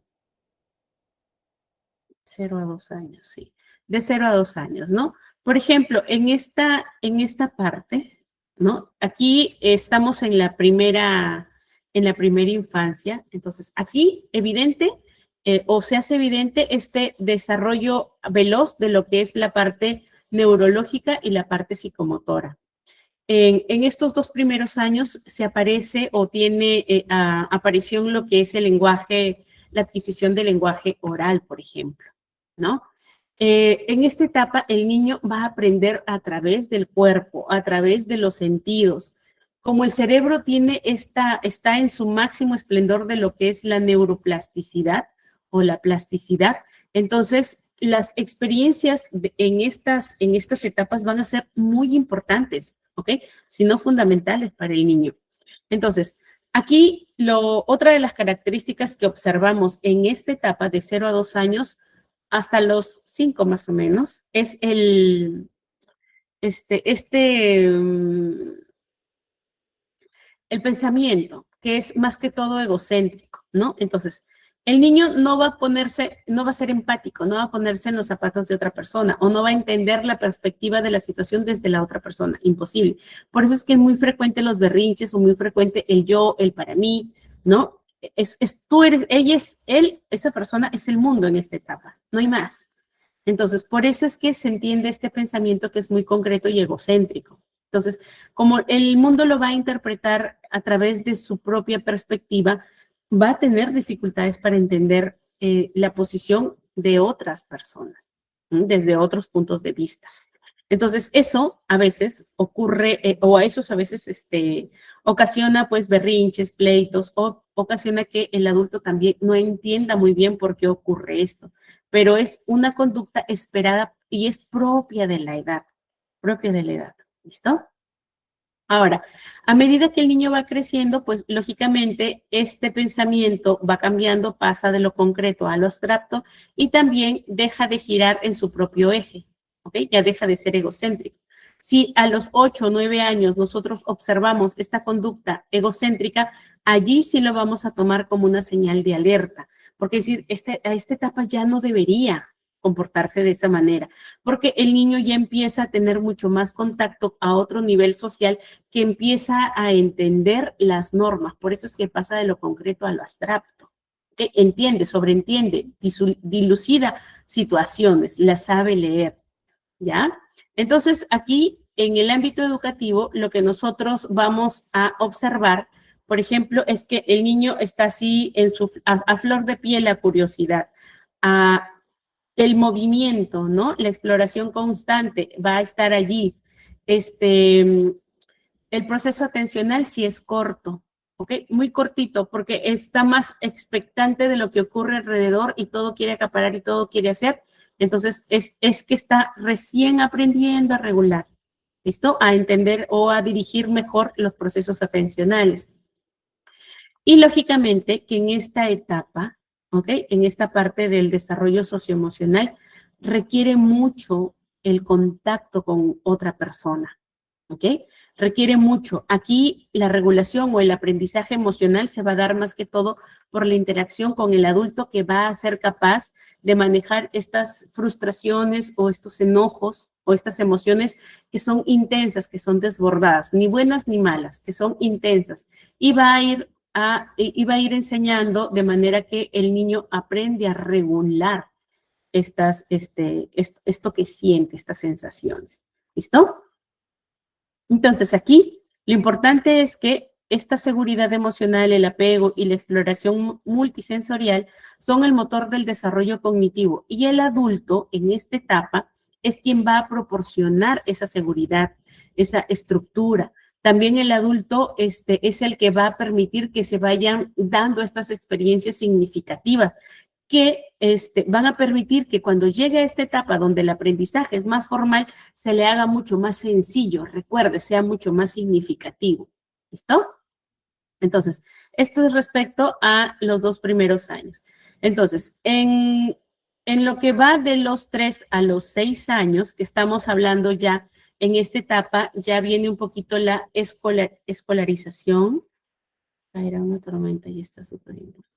a 2 años, sí, de 0 a 2 años, ¿no? Por ejemplo, en esta parte, ¿no? Aquí estamos en la primera infancia, entonces aquí evidente o se hace evidente este desarrollo veloz de lo que es la parte neurológica y la parte psicomotora. En estos 2 primeros años se aparece o tiene aparición lo que es el lenguaje, la adquisición del lenguaje oral, por ejemplo, ¿no? En esta etapa el niño va a aprender a través del cuerpo, a través de los sentidos. Como el cerebro está en su máximo esplendor de lo que es la neuroplasticidad o la plasticidad, entonces las experiencias en estas etapas van a ser muy importantes, ¿ok? Si no fundamentales para el niño. Entonces, aquí otra de las características que observamos en esta etapa de 0 a 2 años hasta los 5 más o menos, es el pensamiento, que es más que todo egocéntrico, ¿no? Entonces, el niño no va a ser empático, no va a ponerse en los zapatos de otra persona o no va a entender la perspectiva de la situación desde la otra persona, imposible. Por eso es que es muy frecuente los berrinches o muy frecuente el yo, el para mí, ¿no? Tú eres, ella es él, esa persona es el mundo en esta etapa, no hay más. Entonces, por eso es que se entiende este pensamiento que es muy concreto y egocéntrico. Entonces, como el mundo lo va a interpretar a través de su propia perspectiva, va a tener dificultades para entender la posición de otras personas, desde otros puntos de vista. Entonces, eso a veces ocurre, o a esos a veces ocasiona pues berrinches, pleitos, o ocasiona que el adulto también no entienda muy bien por qué ocurre esto. Pero es una conducta esperada y es propia de la edad, ¿listo? Ahora, a medida que el niño va creciendo, pues lógicamente este pensamiento va cambiando, pasa de lo concreto a lo abstracto y también deja de girar en su propio eje. ¿Ok? Ya deja de ser egocéntrico. Si a los 8 o 9 años nosotros observamos esta conducta egocéntrica, allí sí lo vamos a tomar como una señal de alerta, porque es decir, a esta etapa ya no debería comportarse de esa manera, porque el niño ya empieza a tener mucho más contacto a otro nivel social, que empieza a entender las normas, por eso es que pasa de lo concreto a lo abstracto. ¿Okay? Entiende, sobreentiende, dilucida situaciones, las sabe leer. ¿Ya? Entonces, aquí en el ámbito educativo, lo que nosotros vamos a observar, por ejemplo, es que el niño está así a flor de piel la curiosidad, el movimiento, ¿no? La exploración constante va a estar allí. El proceso atencional sí es corto, ¿ok? Muy cortito, porque está más expectante de lo que ocurre alrededor y todo quiere acaparar y todo quiere hacer. Entonces, es que está recién aprendiendo a regular, ¿listo? A entender o a dirigir mejor los procesos atencionales. Y lógicamente que en esta etapa, ¿ok? En esta parte del desarrollo socioemocional, requiere mucho el contacto con otra persona, ¿ok? Requiere mucho. Aquí la regulación o el aprendizaje emocional se va a dar más que todo por la interacción con el adulto que va a ser capaz de manejar estas frustraciones o estos enojos o estas emociones que son intensas, que son desbordadas, ni buenas ni malas, que son intensas. Y va a ir enseñando de manera que el niño aprende a regular esto que siente, estas sensaciones. ¿Listo? Entonces, aquí lo importante es que esta seguridad emocional, el apego y la exploración multisensorial son el motor del desarrollo cognitivo y el adulto en esta etapa es quien va a proporcionar esa seguridad, esa estructura. También el adulto es el que va a permitir que se vayan dando estas experiencias significativas que van a permitir que cuando llegue a esta etapa donde el aprendizaje es más formal, se le haga mucho más sencillo, recuerde, sea mucho más significativo. ¿Listo? Entonces, esto es respecto a los 2 primeros años. Entonces, en lo que va de los 3 a los 6 años, que estamos hablando ya en esta etapa, ya viene un poquito la escolarización. Era una tormenta y está súper importante.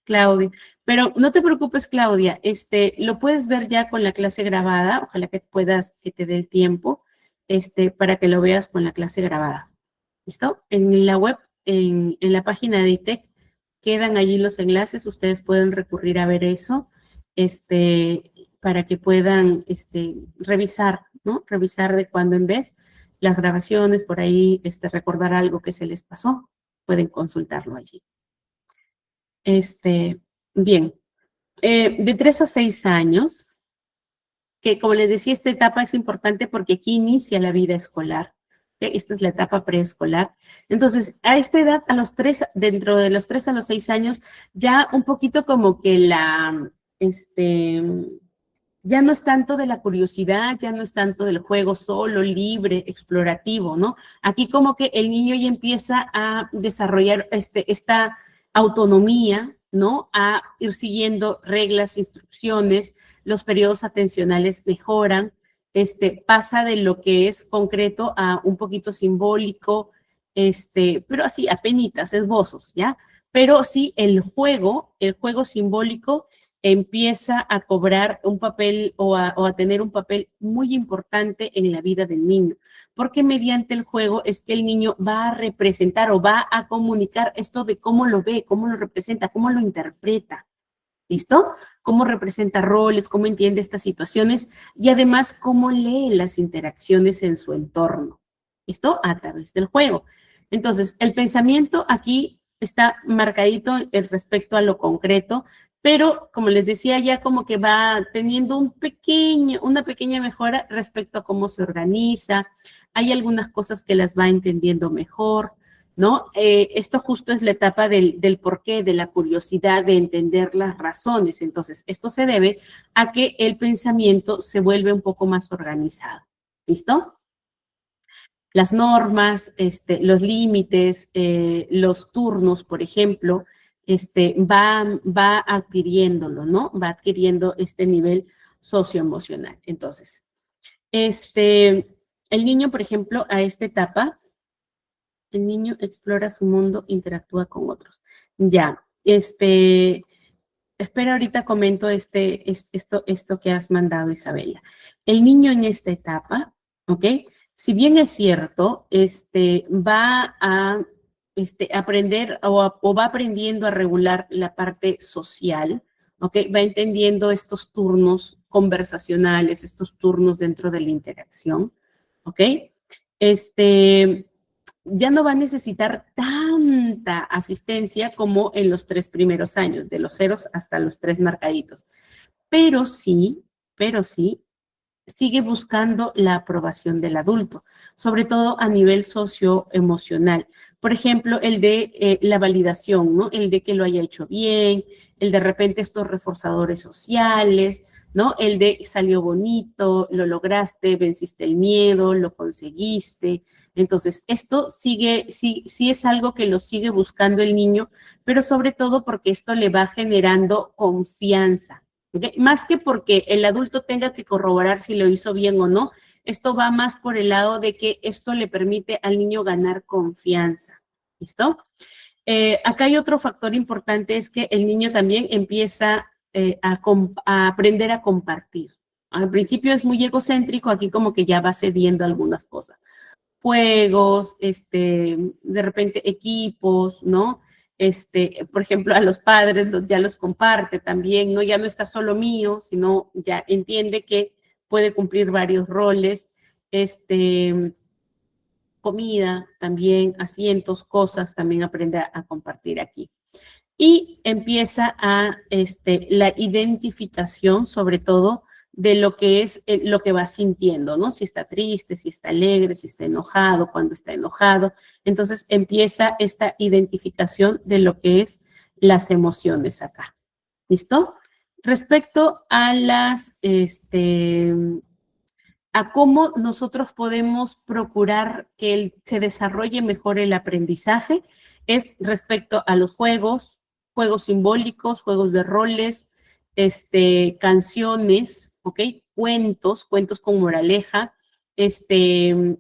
Claudia, pero no te preocupes, Claudia, lo puedes ver ya con la clase grabada, ojalá que puedas, que te dé el tiempo, para que lo veas con la clase grabada. ¿Listo? En la web, en la página de ITEC, quedan allí los enlaces, ustedes pueden recurrir a ver eso, para que puedan, revisar, ¿no? Revisar de cuando en vez las grabaciones, por ahí, recordar algo que se les pasó, pueden consultarlo allí. Bien, de 3 a 6 años, que como les decía, esta etapa es importante porque aquí inicia la vida escolar. Esta es la etapa preescolar. Entonces, a esta edad, dentro de los 3 a los 6 años, ya un poquito como que ya no es tanto de la curiosidad, ya no es tanto del juego solo, libre, explorativo, ¿no? Aquí como que el niño ya empieza a desarrollar esta autonomía, ¿no? A ir siguiendo reglas, instrucciones, los periodos atencionales mejoran, pasa de lo que es concreto a un poquito simbólico, pero así, apenitas, esbozos, ¿ya? Pero sí, el juego simbólico empieza a cobrar un papel o a tener un papel muy importante en la vida del niño, porque mediante el juego es que el niño va a representar o va a comunicar esto de cómo lo ve, cómo lo representa, cómo lo interpreta. ¿Listo? Cómo representa roles, cómo entiende estas situaciones y además cómo lee las interacciones en su entorno. ¿Listo? A través del juego. Entonces, el pensamiento aquí está marcadito respecto a lo concreto, pero como les decía, ya como que va teniendo una pequeña mejora respecto a cómo se organiza. Hay algunas cosas que las va entendiendo mejor, ¿no? Esto justo es la etapa del porqué, de la curiosidad, de entender las razones. Entonces, esto se debe a que el pensamiento se vuelve un poco más organizado. ¿Listo? Las normas, los límites, los turnos, por ejemplo, va adquiriéndolo, ¿no? Va adquiriendo este nivel socioemocional. Entonces, el niño, por ejemplo, a esta etapa, el niño explora su mundo, interactúa con otros. Ya, espera, ahorita comento esto que has mandado, Isabela. El niño en esta etapa, ¿ok? Si bien es cierto, va a aprender o va aprendiendo a regular la parte social, ¿ok? Va entendiendo estos turnos conversacionales, estos turnos dentro de la interacción, ¿ok? Ya no va a necesitar tanta asistencia como en los 3 primeros años, de los 0 hasta los 3 marcaditos. Pero sí, sigue buscando la aprobación del adulto, sobre todo a nivel socioemocional. Por ejemplo, el de la validación, ¿no? El de que lo haya hecho bien, el de repente estos reforzadores sociales, ¿no? El de salió bonito, lo lograste, venciste el miedo, lo conseguiste. Entonces, esto sí es algo que lo sigue buscando el niño, pero sobre todo porque esto le va generando confianza. ¿Okay? Más que porque el adulto tenga que corroborar si lo hizo bien o no, esto va más por el lado de que esto le permite al niño ganar confianza. ¿Listo? Acá hay otro factor importante, es que el niño también empieza a aprender a compartir. Al principio es muy egocéntrico, aquí como que ya va cediendo algunas cosas. Juegos, de repente equipos, ¿no? Por ejemplo, a los padres ya los comparte también, ¿no? Ya no está solo mío, sino ya entiende que puede cumplir varios roles. comida, también asientos, cosas, también aprende a compartir aquí. Y empieza a la identificación, sobre todo, de lo que es lo que va sintiendo, ¿no? Si está triste, si está alegre, si está enojado, cuando está enojado. Entonces empieza esta identificación de lo que es las emociones acá. ¿Listo? Respecto a las, a cómo nosotros podemos procurar que se desarrolle mejor el aprendizaje, es respecto a los juegos, juegos simbólicos, juegos de roles, canciones, ¿ok? Cuentos con moraleja, el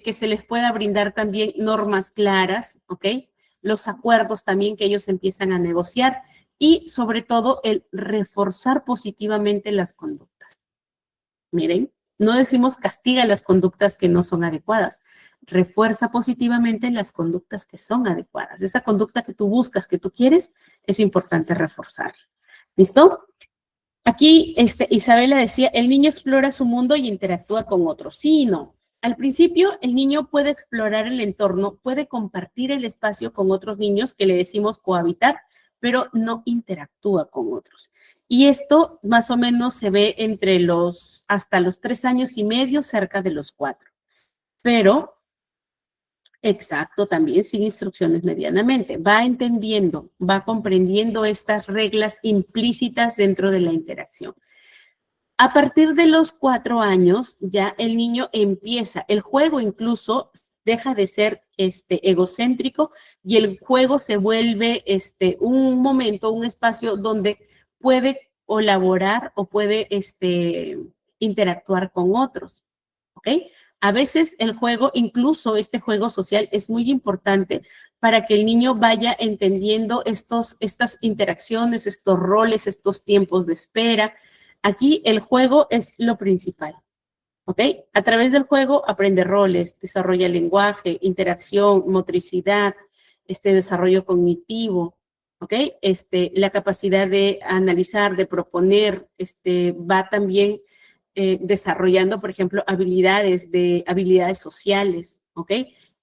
que se les pueda brindar también normas claras, ¿ok? Los acuerdos también que ellos empiezan a negociar y sobre todo el reforzar positivamente las conductas. Miren, no decimos castiga las conductas que no son adecuadas, refuerza positivamente las conductas que son adecuadas. Esa conducta que tú buscas, que tú quieres, es importante reforzarla. ¿Listo? Aquí Isabela decía, el niño explora su mundo y interactúa con otros. Sí y no. Al principio, el niño puede explorar el entorno, puede compartir el espacio con otros niños, que le decimos cohabitar, pero no interactúa con otros. Y esto más o menos se ve hasta los 3 años y medio, cerca de los 4. Pero, exacto, también sin instrucciones medianamente. Va entendiendo, va comprendiendo estas reglas implícitas dentro de la interacción. A partir de los 4 años, ya el niño empieza, el juego incluso deja de ser egocéntrico y el juego se vuelve un momento, un espacio donde puede colaborar o puede interactuar con otros, ¿ok? A veces el juego, incluso este juego social, es muy importante para que el niño vaya entendiendo estas interacciones, estos roles, estos tiempos de espera. Aquí el juego es lo principal, ¿ok? A través del juego aprende roles, desarrolla lenguaje, interacción, motricidad, desarrollo cognitivo, ¿ok? La capacidad de analizar, de proponer, va también desarrollando, por ejemplo, habilidades sociales, ¿ok?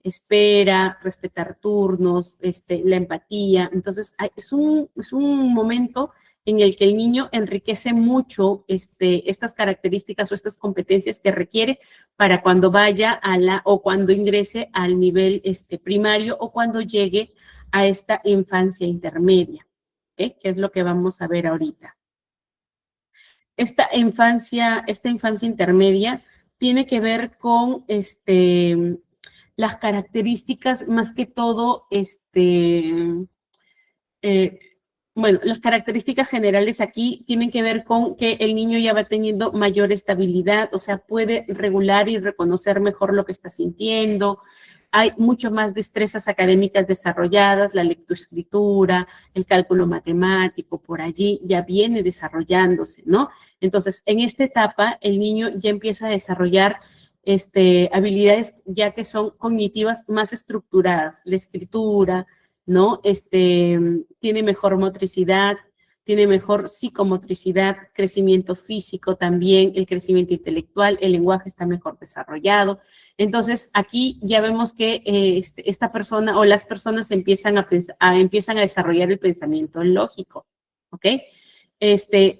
Espera, respetar turnos, la empatía. Entonces, es un momento en el que el niño enriquece mucho estas características o estas competencias que requiere para cuando vaya o cuando ingrese al nivel primario o cuando llegue a esta infancia intermedia, ¿okay? Que es lo que vamos a ver ahorita. Esta infancia intermedia tiene que ver con las características, más que todo, bueno, las características generales aquí tienen que ver con que el niño ya va teniendo mayor estabilidad, o sea, puede regular y reconocer mejor lo que está sintiendo. Hay mucho más destrezas académicas desarrolladas, la lectoescritura, el cálculo matemático, por allí ya viene desarrollándose, ¿no? Entonces, en esta etapa, el niño ya empieza a desarrollar habilidades ya que son cognitivas más estructuradas, la escritura, ¿no? Tiene mejor motricidad, tiene mejor psicomotricidad, crecimiento físico también, el crecimiento intelectual, el lenguaje está mejor desarrollado. Entonces, aquí ya vemos que esta persona o las personas empiezan a desarrollar el pensamiento lógico, ¿ok?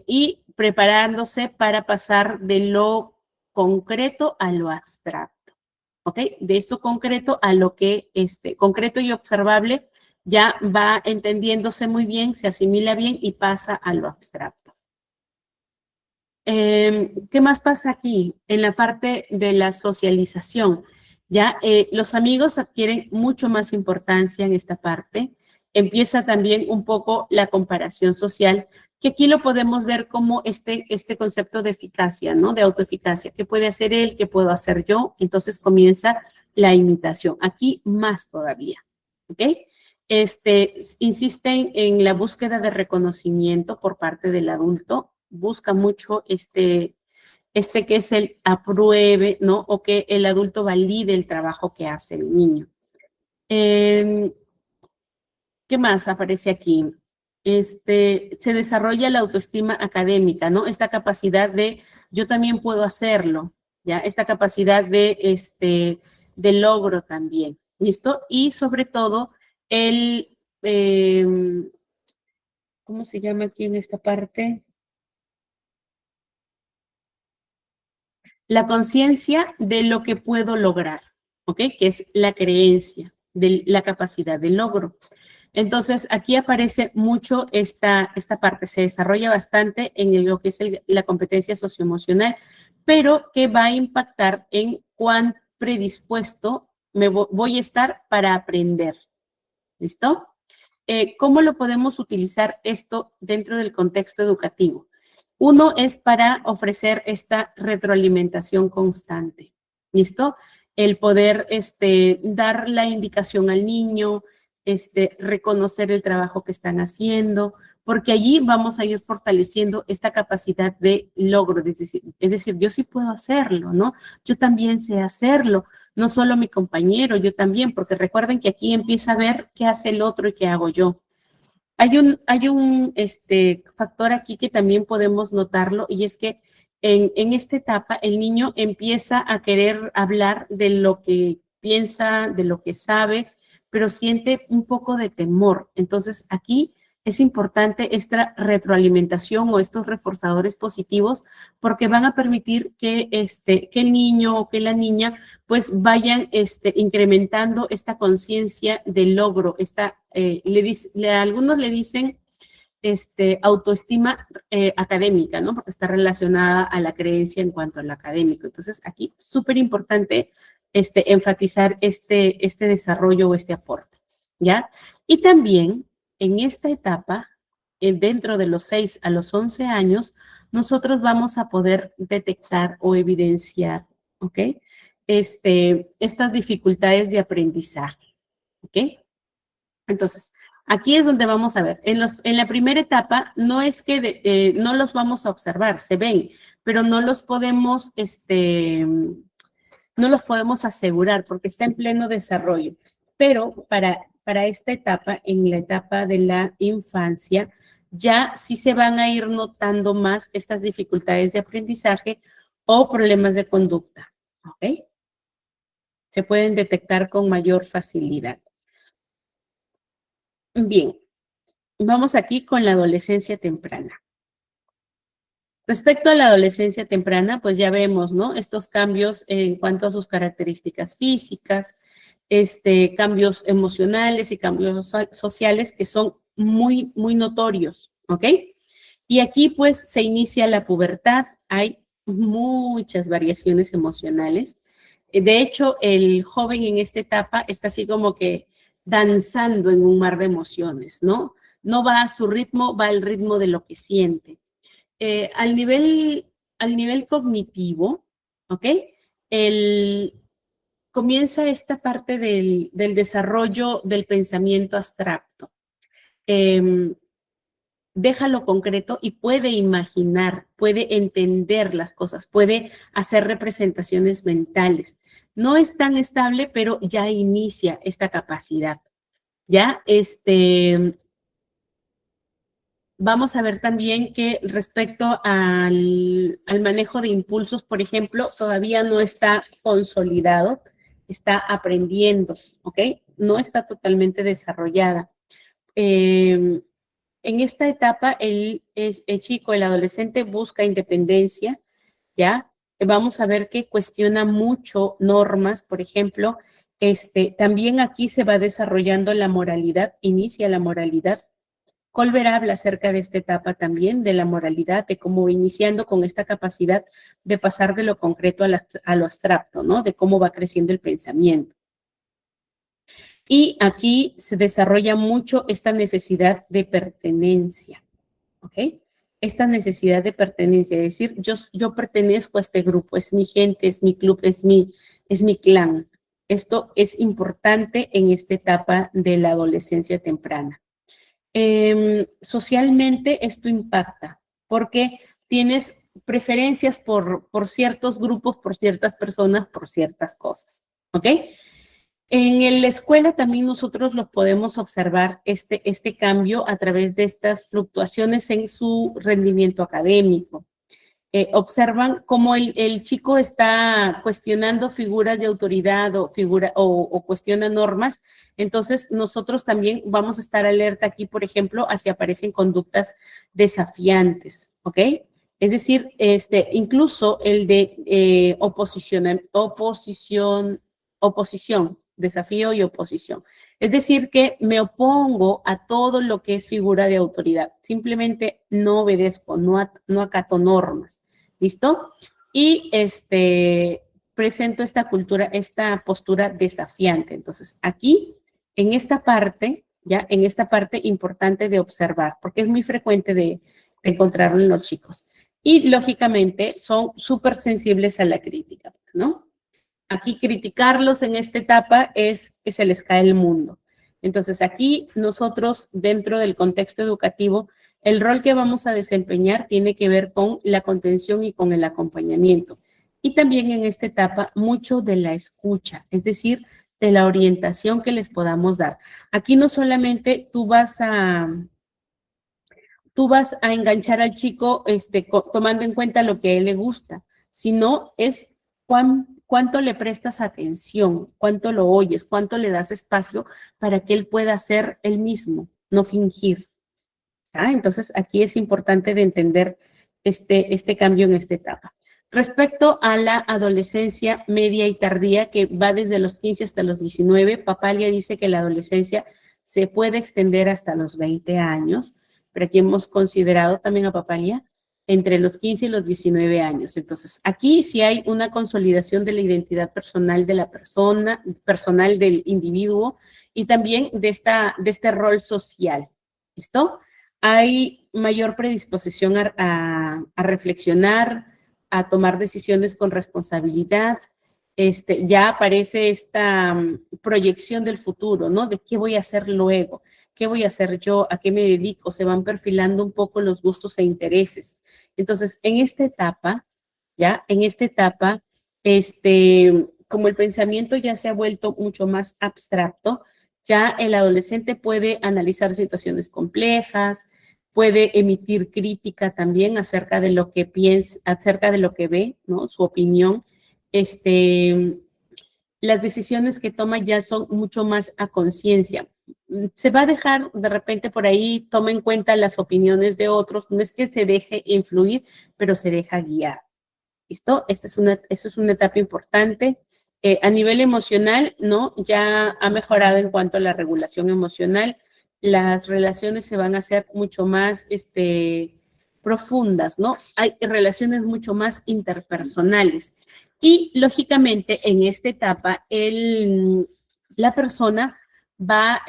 Y preparándose para pasar de lo concreto a lo abstracto, ¿ok? De esto concreto a lo que concreto y observable ya va entendiéndose muy bien, se asimila bien y pasa a lo abstracto. ¿Qué más pasa aquí? En la parte de la socialización, ya los amigos adquieren mucho más importancia en esta parte. Empieza también un poco la comparación social, que aquí lo podemos ver como este concepto de eficacia, ¿no? De autoeficacia. ¿Qué puede hacer él? ¿Qué puedo hacer yo? Entonces comienza la imitación. Aquí más todavía, ¿ok? Insisten en la búsqueda de reconocimiento por parte del adulto, busca mucho que es el apruebe, ¿no? O que el adulto valide el trabajo que hace el niño. ¿Qué más aparece aquí? Se desarrolla la autoestima académica, ¿no? Esta capacidad de yo también puedo hacerlo, ¿ya? Esta capacidad de de logro también, ¿listo? Y sobre todo el, ¿cómo se llama aquí en esta parte? La conciencia de lo que puedo lograr, ¿ok? Que es la creencia, de la capacidad de logro. Entonces, aquí aparece mucho esta parte, se desarrolla bastante en lo que es la competencia socioemocional, pero que va a impactar en cuán predispuesto voy a estar para aprender. ¿Listo? ¿Cómo lo podemos utilizar esto dentro del contexto educativo? Uno es para ofrecer esta retroalimentación constante. ¿Listo? El poder dar la indicación al niño, reconocer el trabajo que están haciendo, porque allí vamos a ir fortaleciendo esta capacidad de logro, es decir, yo sí puedo hacerlo, ¿no? Yo también sé hacerlo, no solo mi compañero, yo también, porque recuerden que aquí empieza a ver qué hace el otro y qué hago yo. Hay un factor aquí que también podemos notarlo y es que en esta etapa el niño empieza a querer hablar de lo que piensa, de lo que sabe, pero siente un poco de temor. Entonces aquí es importante esta retroalimentación o estos reforzadores positivos porque van a permitir que el niño o que la niña pues vayan incrementando esta conciencia del logro. Algunos le dicen autoestima académica, ¿no? Porque está relacionada a la creencia en cuanto a lo académico. Entonces, aquí súper importante enfatizar este desarrollo o este aporte, ¿ya? Y también en esta etapa, dentro de los 6 a los 11 años, nosotros vamos a poder detectar o evidenciar, ¿ok? Estas dificultades de aprendizaje, ¿ok? Entonces, aquí es donde vamos a ver. En la primera etapa no es que no los vamos a observar, se ven, pero no los podemos asegurar porque está en pleno desarrollo. Pero para esta etapa, en la etapa de la infancia, ya sí se van a ir notando más estas dificultades de aprendizaje o problemas de conducta, ¿ok? Se pueden detectar con mayor facilidad. Bien, vamos aquí con la adolescencia temprana. Respecto a la adolescencia temprana, pues ya vemos, ¿no? Estos cambios en cuanto a sus características físicas, cambios emocionales y cambios sociales que son muy, muy notorios, ¿ok? Y aquí pues se inicia la pubertad, hay muchas variaciones emocionales. De hecho, el joven en esta etapa está así como que danzando en un mar de emociones, ¿no? No va a su ritmo, va al ritmo de lo que siente. Al nivel cognitivo, ¿ok? Comienza esta parte del desarrollo del pensamiento abstracto. Deja lo concreto y puede imaginar, puede entender las cosas, puede hacer representaciones mentales. No es tan estable, pero ya inicia esta capacidad. Ya, vamos a ver también que respecto al manejo de impulsos, por ejemplo, todavía no está consolidado, está aprendiendo, ¿ok? No está totalmente desarrollada. En esta etapa, el chico, el adolescente busca independencia, ¿ya? Vamos a ver que cuestiona mucho normas, por ejemplo, también aquí se va desarrollando la moralidad, inicia la moralidad. Colbert habla acerca de esta etapa también, de la moralidad, de cómo iniciando con esta capacidad de pasar de lo concreto a lo abstracto, ¿no? De cómo va creciendo el pensamiento. Y aquí se desarrolla mucho esta necesidad de pertenencia, ¿ok? Esta necesidad de pertenencia, es decir, yo pertenezco a este grupo, es mi gente, es mi club, es mi clan. Esto es importante en esta etapa de la adolescencia temprana. Socialmente esto impacta porque tienes preferencias por ciertos grupos, por ciertas personas, por ciertas cosas, ¿ok? En la escuela también nosotros lo podemos observar este cambio a través de estas fluctuaciones en su rendimiento académico. observan cómo el chico está cuestionando figuras de autoridad o cuestiona normas, entonces nosotros también vamos a estar alerta aquí, por ejemplo, si aparecen conductas desafiantes, ¿ok? Es decir, incluso el de oposición, desafío y oposición. Es decir, que me opongo a todo lo que es figura de autoridad. Simplemente no obedezco, no acato normas. ¿Listo? Y presento esta postura desafiante. Entonces, aquí, en esta parte, ya, en esta parte importante de observar, porque es muy frecuente de encontrarlo en los chicos. Y, lógicamente, son súper sensibles a la crítica, ¿no? Aquí criticarlos en esta etapa es que se les cae el mundo. Entonces, aquí nosotros, dentro del contexto educativo, el rol que vamos a desempeñar tiene que ver con la contención y con el acompañamiento. Y también en esta etapa, mucho de la escucha, es decir, de la orientación que les podamos dar. Aquí no solamente tú vas a enganchar al chico tomando en cuenta lo que a él le gusta, sino es cuánto le prestas atención, cuánto lo oyes, cuánto le das espacio para que él pueda ser él mismo, no fingir. Entonces, aquí es importante de entender este cambio en esta etapa. Respecto a la adolescencia media y tardía, que va desde los 15 hasta los 19, Papalia dice que la adolescencia se puede extender hasta los 20 años, pero aquí hemos considerado también a Papalia entre los 15 y los 19 años. Entonces, aquí sí hay una consolidación de la identidad personal de la persona, personal del individuo y también de este rol social. ¿Listo? Hay mayor predisposición a reflexionar, a tomar decisiones con responsabilidad. Ya aparece esta proyección del futuro, ¿no? De qué voy a hacer luego, qué voy a hacer yo, a qué me dedico, se van perfilando un poco los gustos e intereses. Entonces, en esta etapa, como el pensamiento ya se ha vuelto mucho más abstracto, ya el adolescente puede analizar situaciones complejas, puede emitir crítica también acerca de lo que piensa, acerca de lo que ve, ¿no? Su opinión. Las decisiones que toma ya son mucho más a conciencia. Se va a dejar de repente por ahí, toma en cuenta las opiniones de otros, no es que se deje influir, pero se deja guiar. ¿Listo? Esa es una etapa importante. A nivel emocional, ¿no? Ya ha mejorado en cuanto a la regulación emocional. Las relaciones se van a hacer mucho más profundas, ¿no? Hay relaciones mucho más interpersonales. Y, lógicamente, en esta etapa, la persona va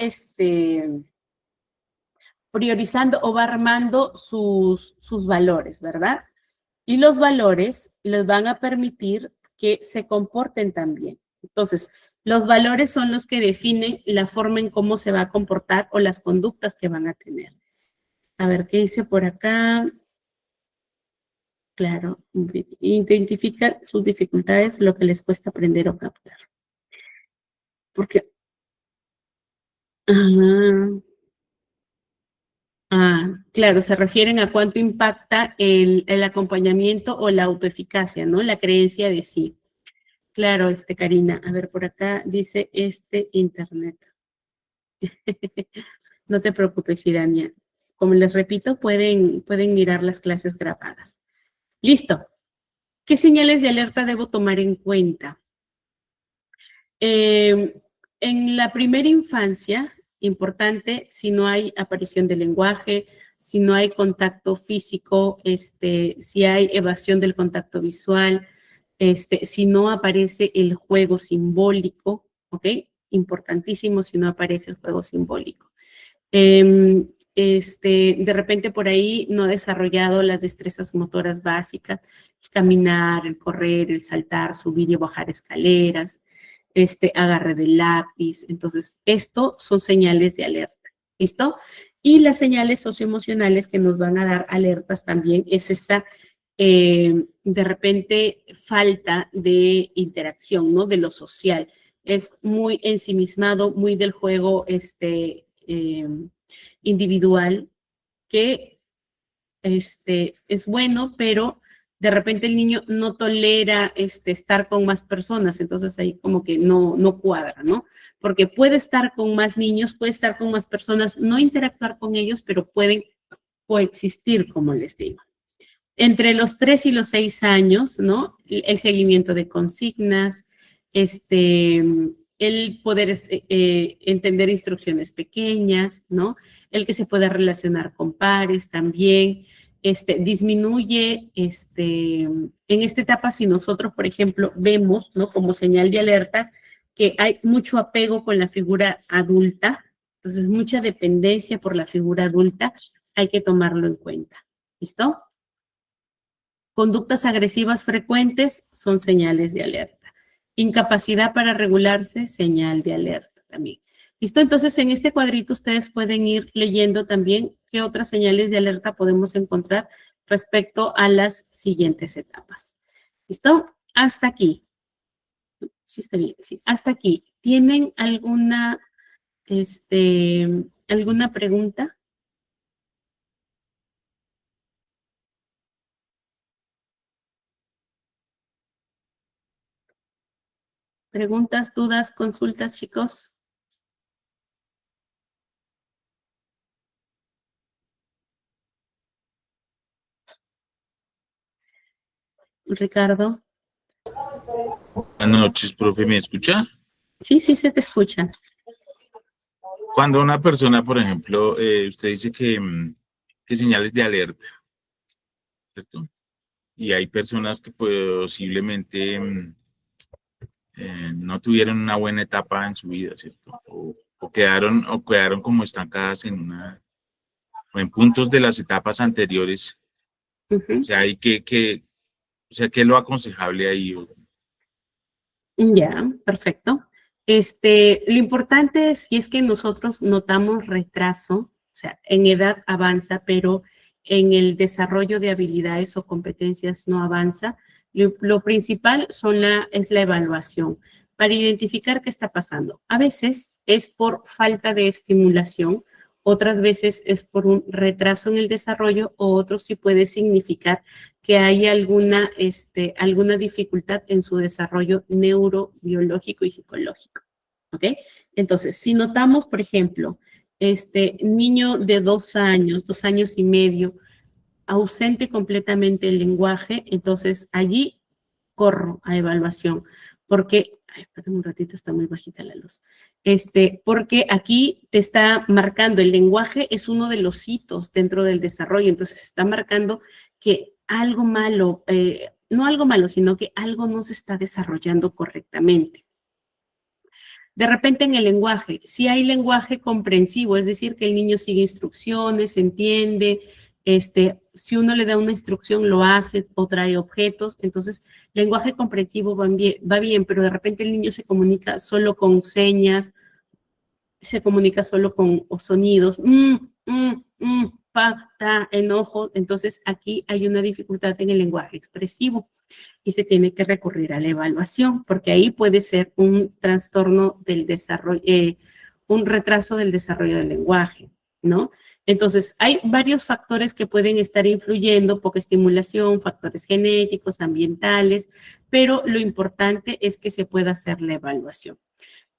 priorizando o va armando sus valores, ¿verdad? Y los valores les van a permitir que se comporten también. Entonces, los valores son los que definen la forma en cómo se va a comportar o las conductas que van a tener. A ver, ¿qué dice por acá? Claro, identifica sus dificultades, lo que les cuesta aprender o captar. Porque... claro, se refieren a cuánto impacta el acompañamiento o la autoeficacia, ¿no? La creencia de sí. Claro, Karina. A ver, por acá dice internet. No te preocupes, Idania. Como les repito, pueden mirar las clases grabadas. Listo. ¿Qué señales de alerta debo tomar en cuenta? En la primera infancia, importante, si no hay aparición del lenguaje, si no hay contacto físico, si hay evasión del contacto visual, si no aparece el juego simbólico, ¿ok? Importantísimo si no aparece el juego simbólico. De repente por ahí no ha desarrollado las destrezas motoras básicas, el caminar, el correr, el saltar, subir y bajar escaleras, agarre del lápiz. Entonces, esto son señales de alerta, ¿listo? Y las señales socioemocionales que nos van a dar alertas también es esta, de repente, falta de interacción, ¿no? De lo social. Es muy ensimismado, muy del juego individual, que es bueno, pero de repente el niño no tolera estar con más personas, entonces ahí como que no cuadra, ¿no? Porque puede estar con más niños, puede estar con más personas, no interactuar con ellos, pero pueden coexistir, como les digo. Entre los 3 y los 6 años, ¿no? El seguimiento de consignas, el poder entender instrucciones pequeñas, ¿no? El que se pueda relacionar con pares también, disminuye, en esta etapa, si nosotros, por ejemplo, vemos, ¿no? Como señal de alerta, que hay mucho apego con la figura adulta, entonces mucha dependencia por la figura adulta, hay que tomarlo en cuenta. ¿Listo? Conductas agresivas frecuentes son señales de alerta. Incapacidad para regularse, señal de alerta también. ¿Listo? Entonces, en este cuadrito ustedes pueden ir leyendo también qué otras señales de alerta podemos encontrar respecto a las siguientes etapas. ¿Listo? Hasta aquí. Sí, está bien. Sí, hasta aquí. ¿Tienen alguna pregunta? ¿Preguntas, dudas, consultas, chicos? Ricardo. Buenas noches, profe, ¿me escucha? Sí, sí, se te escucha. Cuando una persona, por ejemplo, usted dice que señales de alerta, ¿cierto? Y hay personas que posiblemente no tuvieron una buena etapa en su vida, ¿cierto? O quedaron como estancadas o en puntos de las etapas anteriores. Uh-huh. O sea, ¿qué es lo aconsejable ahí? Ya, perfecto. Lo importante es, si es que nosotros notamos retraso, o sea, en edad avanza, pero en el desarrollo de habilidades o competencias no avanza, lo principal es la evaluación para identificar qué está pasando. A veces es por falta de estimulación, otras veces es por un retraso en el desarrollo, o otros sí puede significar que hay alguna dificultad en su desarrollo neurobiológico y psicológico. ¿Ok? Entonces, si notamos, por ejemplo, niño de 2 años, 2 años y medio, ausente completamente el lenguaje, entonces allí corro a evaluación, porque, espérame un ratito, está muy bajita la luz, porque aquí te está marcando, el lenguaje es uno de los hitos dentro del desarrollo, entonces está marcando que algo malo, no algo malo, sino que algo no se está desarrollando correctamente. De repente en el lenguaje, si hay lenguaje comprensivo, es decir, que el niño sigue instrucciones, entiende, si uno le da una instrucción lo hace o trae objetos, entonces lenguaje comprensivo va bien, pero de repente el niño se comunica solo con señas, se comunica solo con sonidos, pa, ta, enojo, entonces aquí hay una dificultad en el lenguaje expresivo y se tiene que recurrir a la evaluación, porque ahí puede ser un trastorno del desarrollo, un retraso del desarrollo del lenguaje, ¿no? Entonces, hay varios factores que pueden estar influyendo, poca estimulación, factores genéticos, ambientales, pero lo importante es que se pueda hacer la evaluación.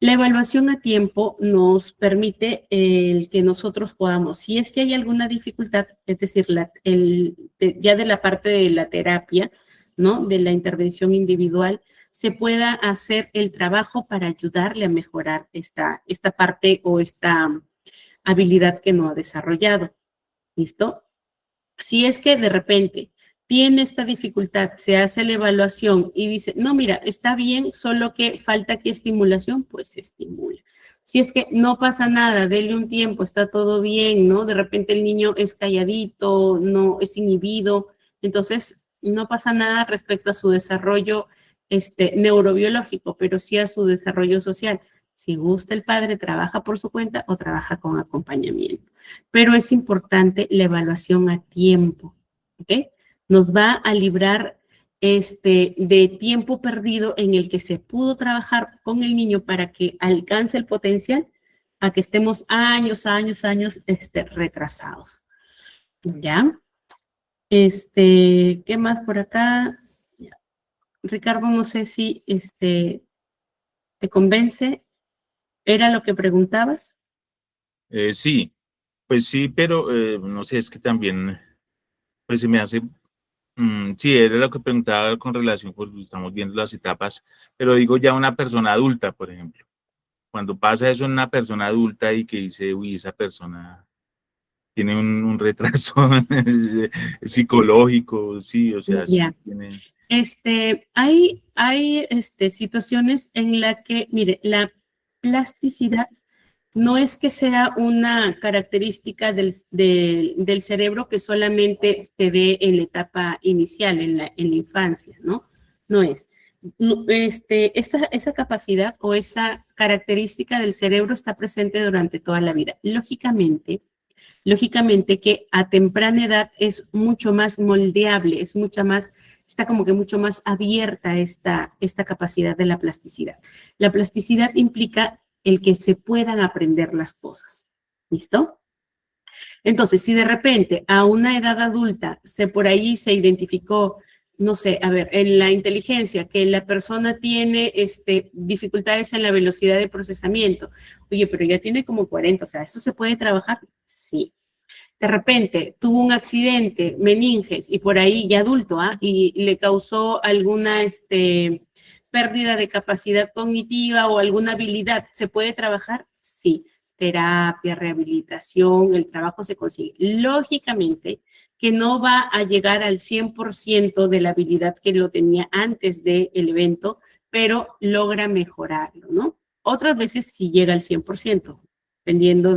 La evaluación a tiempo nos permite el que nosotros podamos, si es que hay alguna dificultad, es decir, ya de la parte de la terapia, ¿no? De la intervención individual, se pueda hacer el trabajo para ayudarle a mejorar esta parte o esta habilidad que no ha desarrollado. ¿Listo? Si es que de repente tiene esta dificultad, se hace la evaluación y dice, no, mira, está bien, solo que falta aquí estimulación, pues se estimula. Si es que no pasa nada, dele un tiempo, está todo bien, ¿no? De repente el niño es calladito, no es inhibido, entonces no pasa nada respecto a su desarrollo neurobiológico, pero sí a su desarrollo social. Si gusta el padre, trabaja por su cuenta o trabaja con acompañamiento. Pero es importante la evaluación a tiempo, ¿ok? Nos va a librar de tiempo perdido en el que se pudo trabajar con el niño para que alcance el potencial, a que estemos años retrasados. ¿Ya? ¿Qué más por acá? Ricardo, no sé si te convence. ¿Era lo que preguntabas? Sí, pues sí, pero no sé, es que también, pues se me hace, sí, era lo que preguntaba con relación, pues estamos viendo las etapas, pero digo ya una persona adulta, por ejemplo, cuando pasa eso en una persona adulta y que dice, uy, esa persona tiene un retraso psicológico, sí, o sea, sí Ya. tiene, Hay situaciones en las que, mire, la plasticidad no es que sea una característica del cerebro que solamente se dé en la etapa inicial, en la infancia, ¿no? No es. Esa capacidad o esa característica del cerebro está presente durante toda la vida. Lógicamente que a temprana edad es mucho más moldeable, está como que mucho más abierta esta capacidad de la plasticidad. La plasticidad implica el que se puedan aprender las cosas. ¿Listo? Entonces, si de repente a una edad adulta por ahí se identificó, no sé, a ver, en la inteligencia, que la persona tiene dificultades en la velocidad de procesamiento, oye, pero ya tiene como 40, o sea, ¿eso se puede trabajar? Sí. De repente tuvo un accidente, meninges, y por ahí ya adulto, y le causó alguna pérdida de capacidad cognitiva o alguna habilidad, ¿se puede trabajar? Sí. Terapia, rehabilitación, el trabajo se consigue. Lógicamente que no va a llegar al 100% de la habilidad que lo tenía antes del evento, pero logra mejorarlo, ¿no? Otras veces sí llega al 100%, dependiendo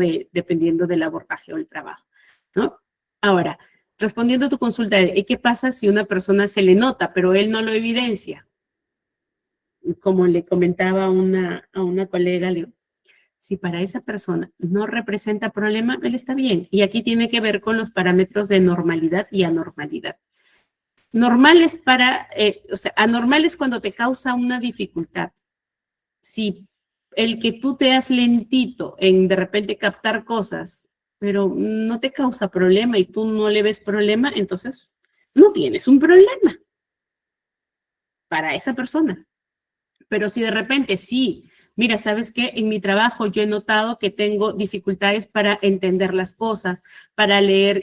del abordaje o el trabajo, ¿no? Ahora, respondiendo a tu consulta, ¿qué pasa si una persona se le nota, pero él no lo evidencia? Como le comentaba a una colega, si para esa persona no representa problema, él está bien. Y aquí tiene que ver con los parámetros de normalidad y anormalidad. Normal es anormal es cuando te causa una dificultad. Si el que tú te has lentito en de repente captar cosas, pero no te causa problema y tú no le ves problema, entonces no tienes un problema para esa persona. Pero si de repente sí, mira, ¿sabes qué? En mi trabajo yo he notado que tengo dificultades para entender las cosas, para leer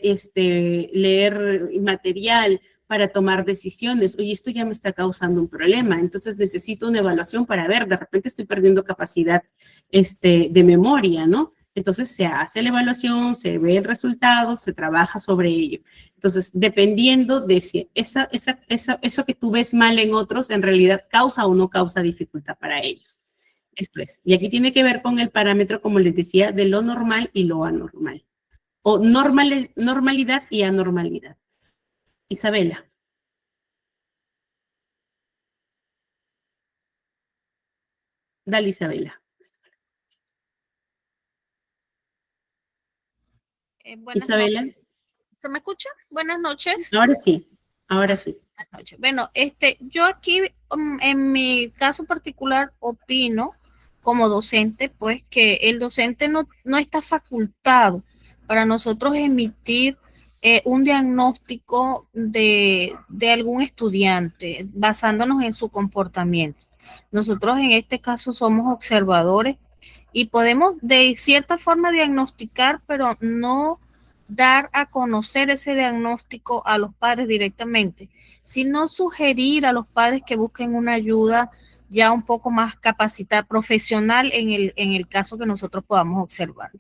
material, para tomar decisiones. Oye, esto ya me está causando un problema, entonces necesito una evaluación para ver, de repente estoy perdiendo capacidad de memoria, ¿no? Entonces se hace la evaluación, se ve el resultado, se trabaja sobre ello. Entonces, dependiendo de si eso que tú ves mal en otros, en realidad causa o no causa dificultad para ellos. Esto es. Y aquí tiene que ver con el parámetro, como les decía, de lo normal y lo anormal. O normalidad y anormalidad. Isabela. Dale, Isabela. Buenas Isabela. noches. ¿Se me escucha? Buenas noches. Ahora sí. Ahora sí. Buenas noches. Bueno, yo aquí, en mi caso particular, opino como docente, pues que el docente no está facultado para nosotros emitir un diagnóstico de algún estudiante basándonos en su comportamiento. Nosotros en este caso somos observadores y podemos de cierta forma diagnosticar, pero no dar a conocer ese diagnóstico a los padres directamente, sino sugerir a los padres que busquen una ayuda ya un poco más capacitada, profesional en el caso que nosotros podamos observar,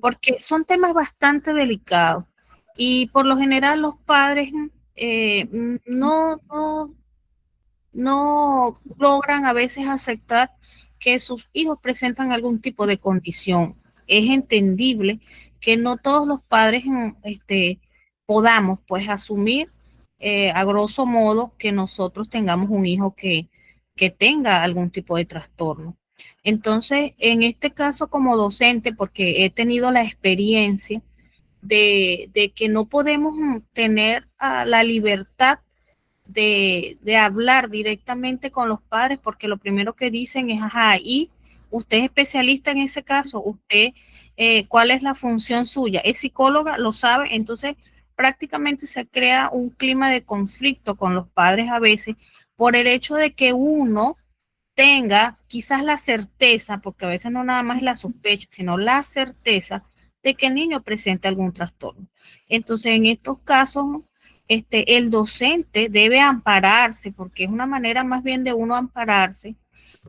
porque son temas bastante delicados y por lo general los padres no logran a veces aceptar que sus hijos presentan algún tipo de condición. Es entendible que no todos los padres podamos pues asumir a grosso modo que nosotros tengamos un hijo que tenga algún tipo de trastorno. Entonces, en este caso como docente, porque he tenido la experiencia de que no podemos tener la libertad de hablar directamente con los padres, porque lo primero que dicen es, ajá, y usted es especialista en ese caso, usted, ¿cuál es la función suya? ¿Es psicóloga? ¿Lo sabe? Entonces, prácticamente se crea un clima de conflicto con los padres a veces por el hecho de que uno tenga quizás la certeza, porque a veces no nada más es la sospecha, sino la certeza de que el niño presenta algún trastorno. Entonces, en estos casos, el docente debe ampararse, porque es una manera más bien de uno ampararse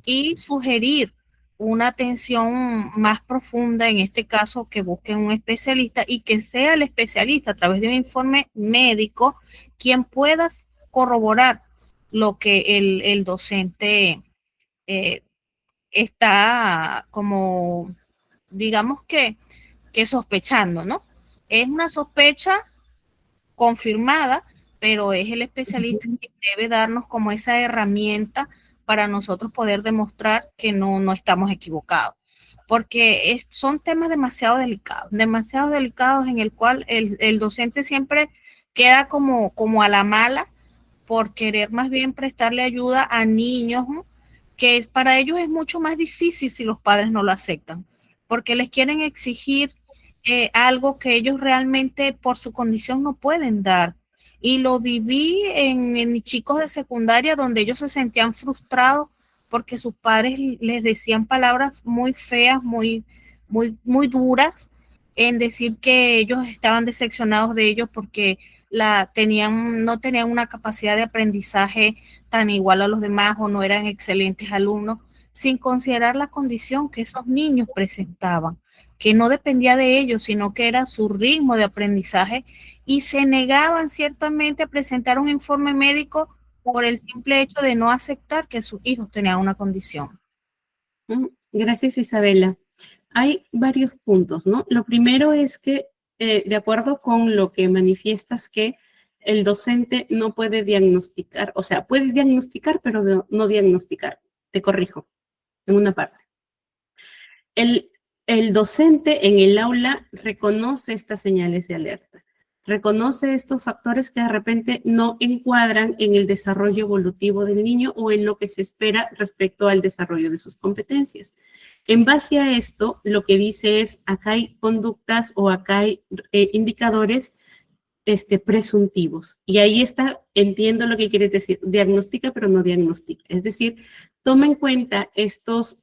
y sugerir una atención más profunda, en este caso que busquen un especialista y que sea el especialista a través de un informe médico quien pueda corroborar lo que el docente está como, digamos que sospechando, ¿no? Es una sospecha confirmada, pero es el especialista que debe darnos como esa herramienta para nosotros poder demostrar que no estamos equivocados. Porque son temas demasiado delicados en el cual el docente siempre queda como a la mala por querer más bien prestarle ayuda a niños, ¿no? Que para ellos es mucho más difícil si los padres no lo aceptan, porque les quieren exigir algo que ellos realmente por su condición no pueden dar. Y lo viví en chicos de secundaria donde ellos se sentían frustrados porque sus padres les decían palabras muy feas, muy duras, en decir que ellos estaban decepcionados de ellos porque no tenían una capacidad de aprendizaje tan igual a los demás o no eran excelentes alumnos, sin considerar la condición que esos niños presentaban, que no dependía de ellos, sino que era su ritmo de aprendizaje, y se negaban ciertamente a presentar un informe médico por el simple hecho de no aceptar que sus hijos tenían una condición. Gracias, Isabela. Hay varios puntos, ¿no? Lo primero es que, de acuerdo con lo que manifiestas, que el docente no puede diagnosticar, o sea, puede diagnosticar, pero no diagnosticar. Te corrijo, en una parte. El docente en el aula reconoce estas señales de alerta, reconoce estos factores que de repente no encuadran en el desarrollo evolutivo del niño o en lo que se espera respecto al desarrollo de sus competencias. En base a esto, lo que dice es, acá hay conductas o acá hay indicadores presuntivos. Y ahí está, entiendo lo que quiere decir, diagnostica pero no diagnostica. Es decir, toma en cuenta estos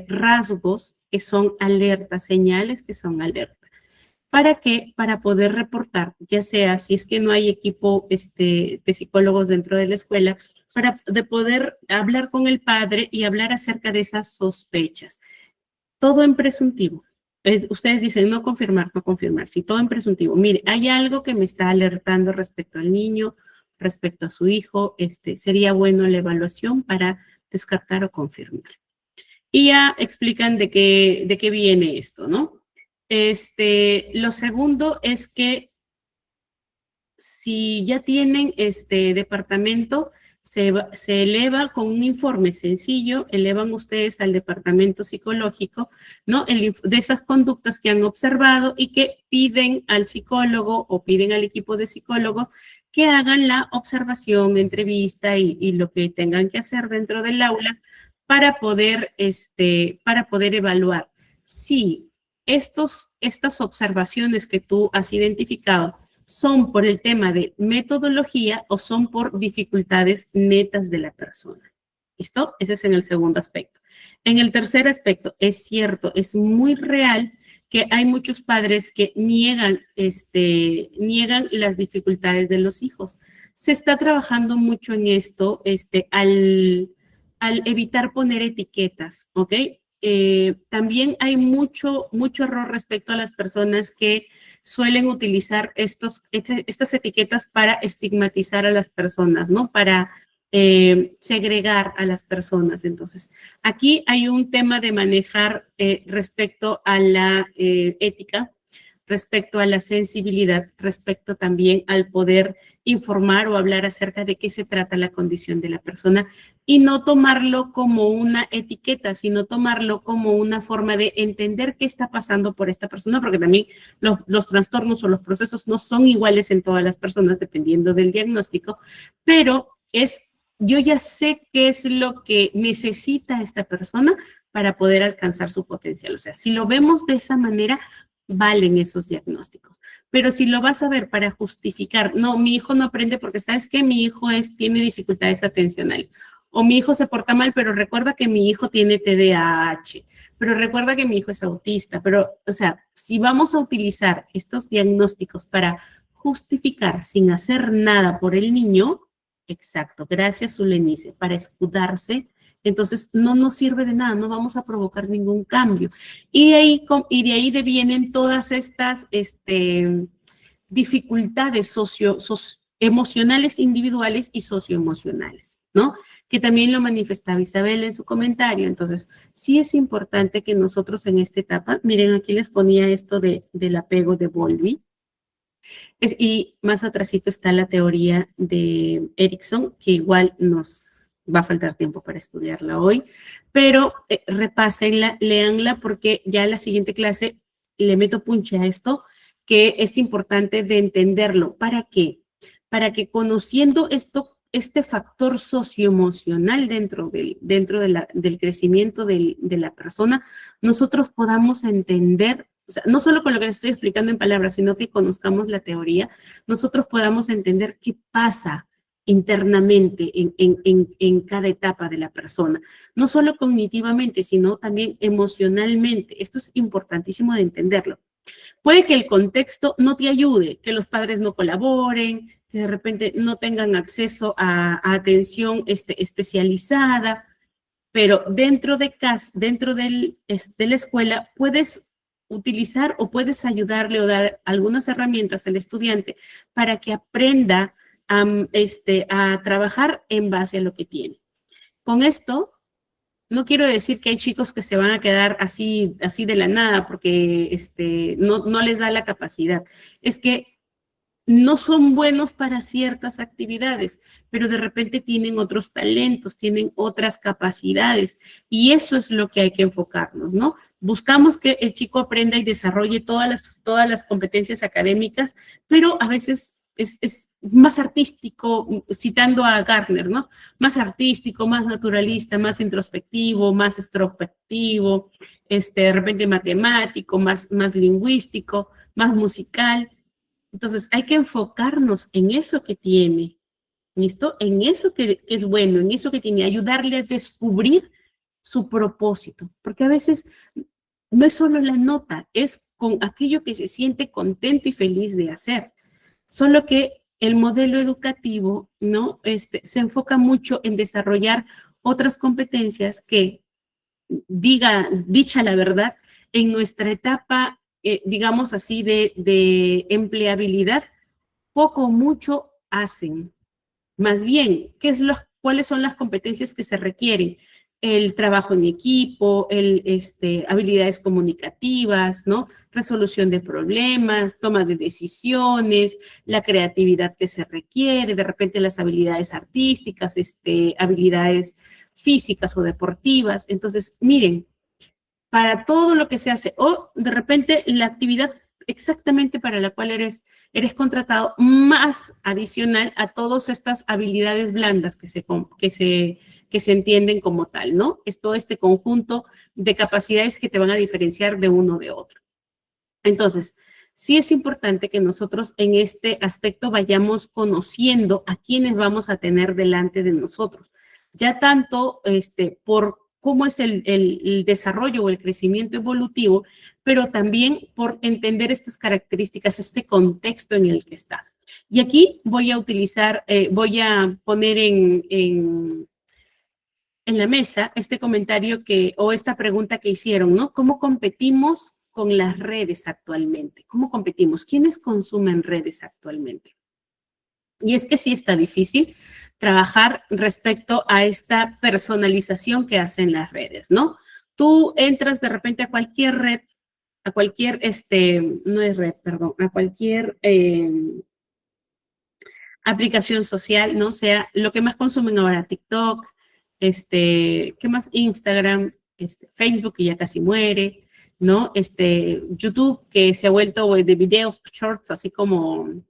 rasgos que son alertas, señales que son alertas. ¿Para qué? Para poder reportar, ya sea si es que no hay equipo de psicólogos dentro de la escuela, de poder hablar con el padre y hablar acerca de esas sospechas. Todo en presuntivo. Ustedes dicen no confirmar, sí, todo en presuntivo. Mire, hay algo que me está alertando respecto al niño, respecto a su hijo, sería bueno la evaluación para descartar o confirmar. Y ya explican de qué viene esto, ¿no? Lo segundo es que si ya tienen departamento, se eleva con un informe sencillo, elevan ustedes al departamento psicológico, ¿no? De esas conductas que han observado y que piden al psicólogo o piden al equipo de psicólogo que hagan la observación, entrevista y lo que tengan que hacer dentro del aula para poder evaluar si estas observaciones que tú has identificado son por el tema de metodología o son por dificultades netas de la persona. ¿Listo? Ese es en el segundo aspecto. En el tercer aspecto, es cierto, es muy real que hay muchos padres que niegan las dificultades de los hijos. Se está trabajando mucho en esto al evitar poner etiquetas, ¿ok? También hay mucho error respecto a las personas que suelen utilizar estas etiquetas para estigmatizar a las personas, ¿no? Para segregar a las personas. Entonces, aquí hay un tema de manejar respecto a la ética, respecto a la sensibilidad, respecto también al poder informar o hablar acerca de qué se trata la condición de la persona y no tomarlo como una etiqueta, sino tomarlo como una forma de entender qué está pasando por esta persona, porque también los trastornos o los procesos no son iguales en todas las personas, dependiendo del diagnóstico, pero yo ya sé qué es lo que necesita esta persona para poder alcanzar su potencial. O sea, si lo vemos de esa manera, valen esos diagnósticos. Pero si lo vas a ver para justificar, no, mi hijo no aprende porque, ¿sabes qué? Mi hijo tiene dificultades atencionales. O mi hijo se porta mal, pero recuerda que mi hijo tiene TDAH. Pero recuerda que mi hijo es autista. Pero, o sea, si vamos a utilizar estos diagnósticos para justificar sin hacer nada por el niño, exacto, gracias Zulenice, para escudarse, entonces no nos sirve de nada, no vamos a provocar ningún cambio. Y de ahí devienen todas estas dificultades emocionales individuales y socioemocionales, ¿no? Que también lo manifestaba Isabel en su comentario. Entonces, sí es importante que nosotros en esta etapa, miren, aquí les ponía esto del apego de Bowlby, y más atrasito está la teoría de Erikson, que igual nos va a faltar tiempo para estudiarla hoy, pero repásenla, léanla, porque ya en la siguiente clase le meto punche a esto, que es importante de entenderlo. ¿Para qué? Para que conociendo este factor socioemocional dentro del crecimiento de la persona, nosotros podamos entender, o sea, no solo con lo que les estoy explicando en palabras, sino que conozcamos la teoría, nosotros podamos entender qué pasa internamente en cada etapa de la persona, no solo cognitivamente, sino también emocionalmente. Esto es importantísimo de entenderlo. Puede que el contexto no te ayude, que los padres no colaboren, que de repente no tengan acceso a atención especializada, pero dentro de la escuela puedes utilizar o puedes ayudarle o dar algunas herramientas al estudiante para que aprenda a trabajar en base a lo que tiene. Con esto, no quiero decir que hay chicos que se van a quedar así de la nada porque no les da la capacidad. Es que no son buenos para ciertas actividades, pero de repente tienen otros talentos, tienen otras capacidades, y eso es lo que hay que enfocarnos, ¿no? Buscamos que el chico aprenda y desarrolle todas las competencias académicas, pero a veces es más artístico, citando a Gardner, ¿no? Más artístico, más naturalista, más introspectivo, más extrospectivo, de repente matemático, más lingüístico, más musical. Entonces, hay que enfocarnos en eso que tiene, ¿listo? En eso que es bueno, en eso que tiene, ayudarle a descubrir su propósito, porque a veces no es solo la nota, es con aquello que se siente contento y feliz de hacer. Solo que el modelo educativo, ¿no? Se enfoca mucho en desarrollar otras competencias que, dicha la verdad, en nuestra etapa, digamos así, de empleabilidad, poco o mucho hacen. Más bien, ¿cuáles son las competencias que se requieren? El trabajo en equipo, habilidades comunicativas, ¿no? Resolución de problemas, toma de decisiones, la creatividad que se requiere, de repente las habilidades artísticas, habilidades físicas o deportivas. Entonces, miren, para todo lo que se hace, o de repente la actividad exactamente para la cual eres contratado, más adicional a todas estas habilidades blandas que se entienden como tal, ¿no? Es todo este conjunto de capacidades que te van a diferenciar de uno de otro. Entonces, sí es importante que nosotros en este aspecto vayamos conociendo a quienes vamos a tener delante de nosotros, ya tanto por cómo es el desarrollo o el crecimiento evolutivo, pero también por entender estas características, este contexto en el que está. Y aquí voy a poner en la mesa este comentario o esta pregunta que hicieron, ¿no? ¿Cómo competimos con las redes actualmente? ¿Cómo competimos? ¿Quiénes consumen redes actualmente? Y es que sí está difícil trabajar respecto a esta personalización que hacen las redes, ¿no? Tú entras de repente a cualquier red, a cualquier, no es red, perdón, a cualquier aplicación social, ¿no? O sea, lo que más consumen ahora, TikTok, ¿qué más? Instagram, Facebook, que ya casi muere, ¿no? YouTube, que se ha vuelto de videos, shorts, así como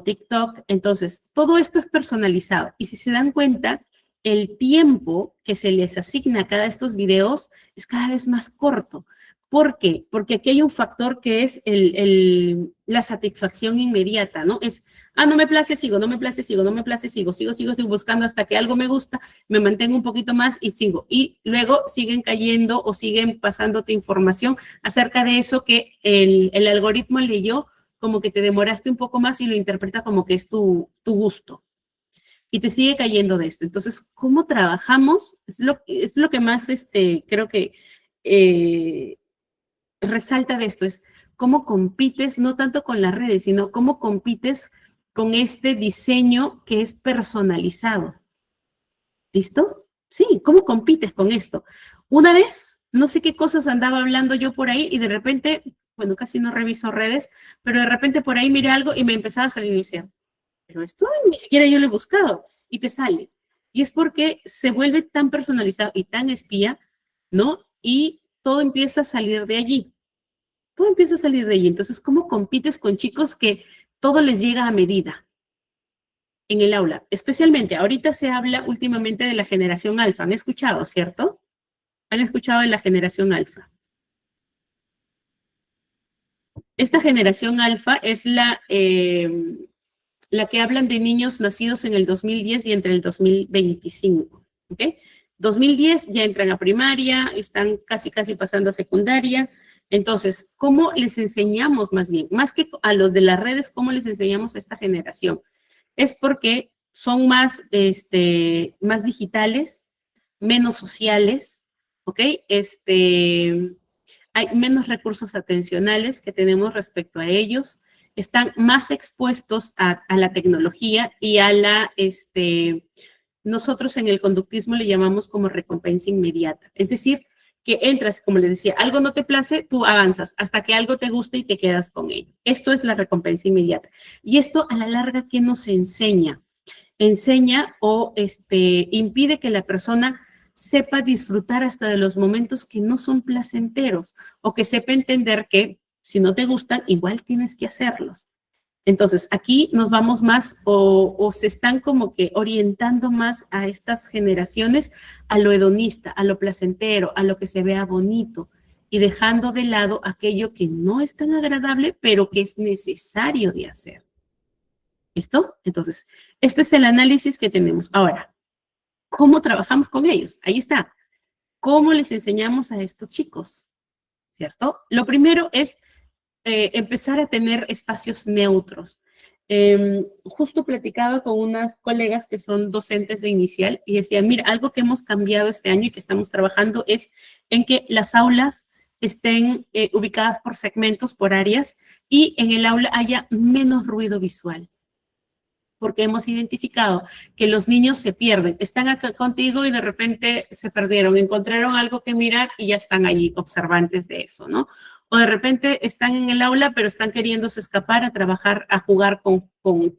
TikTok. Entonces, todo esto es personalizado. Y si se dan cuenta, el tiempo que se les asigna a cada de estos videos es cada vez más corto. ¿Por qué? Porque aquí hay un factor que es la satisfacción inmediata, ¿no? Es, no me place, sigo, no me place, sigo, no me place, sigo buscando hasta que algo me gusta, me mantengo un poquito más y sigo. Y luego siguen cayendo o siguen pasándote información acerca de eso que el algoritmo leyó, como que te demoraste un poco más y lo interpreta como que es tu gusto. Y te sigue cayendo de esto. Entonces, ¿cómo trabajamos? Es lo que más creo que resalta de esto, es cómo compites, no tanto con las redes, sino cómo compites con este diseño que es personalizado. ¿Listo? Sí, ¿cómo compites con esto? Una vez, no sé qué cosas andaba hablando yo por ahí y de repente, bueno, casi no reviso redes, pero de repente por ahí miré algo y me empezaba a salir y decía, pero esto ni siquiera yo lo he buscado, y te sale. Y es porque se vuelve tan personalizado y tan espía, ¿no? Y todo empieza a salir de allí. Todo empieza a salir de allí. Entonces, ¿cómo compites con chicos que todo les llega a medida en el aula? Especialmente, ahorita se habla últimamente de la generación alfa. ¿Han escuchado, cierto? ¿Han escuchado de la generación alfa? Esta generación alfa es la que hablan de niños nacidos en el 2010 y entre el 2025, ¿ok? 2010 ya entran a primaria, están casi pasando a secundaria. Entonces, ¿cómo les enseñamos más bien? Más que a los de las redes, ¿cómo les enseñamos a esta generación? Es porque son más digitales, menos sociales, ¿ok? Hay menos recursos atencionales que tenemos respecto a ellos, están más expuestos a la tecnología y a nosotros en el conductismo le llamamos como recompensa inmediata. Es decir, que entras, como les decía, algo no te place, tú avanzas hasta que algo te guste y te quedas con ello. Esto es la recompensa inmediata. Y esto a la larga, ¿qué nos enseña? Enseña o impide que la persona sepa disfrutar hasta de los momentos que no son placenteros o que sepa entender que si no te gustan, igual tienes que hacerlos. Entonces, aquí nos vamos más o se están como que orientando más a estas generaciones a lo hedonista, a lo placentero, a lo que se vea bonito y dejando de lado aquello que no es tan agradable, pero que es necesario de hacer. ¿Listo? Entonces, este es el análisis que tenemos. Ahora, ¿cómo trabajamos con ellos? Ahí está. ¿Cómo les enseñamos a estos chicos? ¿Cierto? Lo primero es empezar a tener espacios neutros. Justo platicaba con unas colegas que son docentes de inicial y decían, mira, algo que hemos cambiado este año y que estamos trabajando es en que las aulas estén ubicadas por segmentos, por áreas, y en el aula haya menos ruido visual. Porque hemos identificado que los niños se pierden, están acá contigo y de repente se perdieron, encontraron algo que mirar y ya están allí observantes de eso, ¿no? O de repente están en el aula, pero están queriéndose escapar a trabajar, a jugar con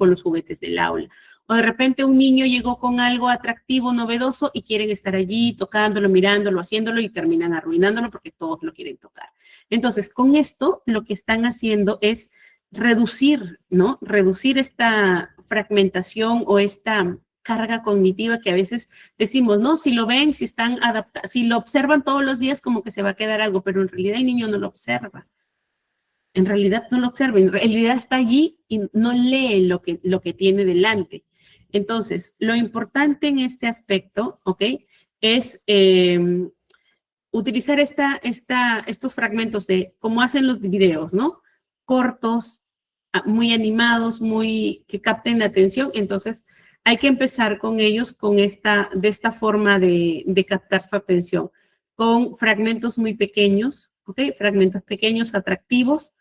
los juguetes del aula. O de repente un niño llegó con algo atractivo, novedoso, y quieren estar allí tocándolo, mirándolo, haciéndolo y terminan arruinándolo porque todos lo quieren tocar. Entonces, con esto lo que están haciendo es reducir, ¿no? Reducir esta fragmentación o esta carga cognitiva que a veces decimos, no, si lo ven, si están adaptados, si lo observan todos los días, como que se va a quedar algo, pero en realidad el niño no lo observa. En realidad no lo observa, en realidad está allí y no lee lo que tiene delante. Entonces, lo importante en este aspecto, ¿ok? Es utilizar estos fragmentos de cómo hacen los videos, ¿no? Cortos, muy animados, que capten la atención. Entonces, hay que empezar con ellos de esta forma de captar su atención, con fragmentos muy pequeños, ¿ok? Fragmentos pequeños, atractivos,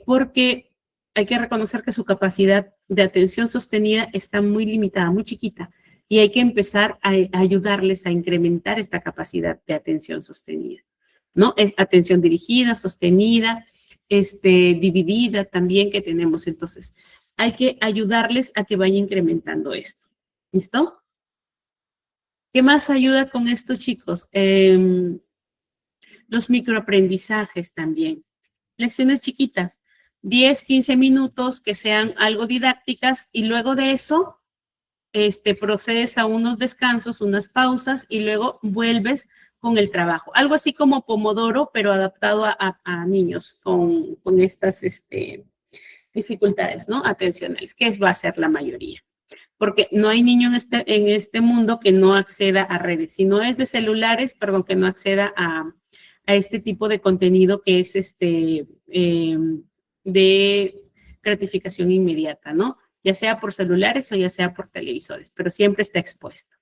porque hay que reconocer que su capacidad de atención sostenida está muy limitada, muy chiquita, y hay que empezar a ayudarles a incrementar esta capacidad de atención sostenida, ¿no? Es atención dirigida, sostenida, dividida también que tenemos. Entonces, hay que ayudarles a que vayan incrementando esto. ¿Listo? ¿Qué más ayuda con estos chicos? Los microaprendizajes también. Lecciones chiquitas, 10, 15 minutos que sean algo didácticas y luego de eso procedes a unos descansos, unas pausas y luego vuelves con el trabajo. Algo así como Pomodoro, pero adaptado a niños con estas dificultades, ¿no? Atencionales, que va a ser la mayoría. Porque no hay niño en este mundo que no acceda a redes. Si no es de celulares, perdón, que no acceda a este tipo de contenido que es de gratificación inmediata, ¿no? Ya sea por celulares o ya sea por televisores, pero siempre está expuesto.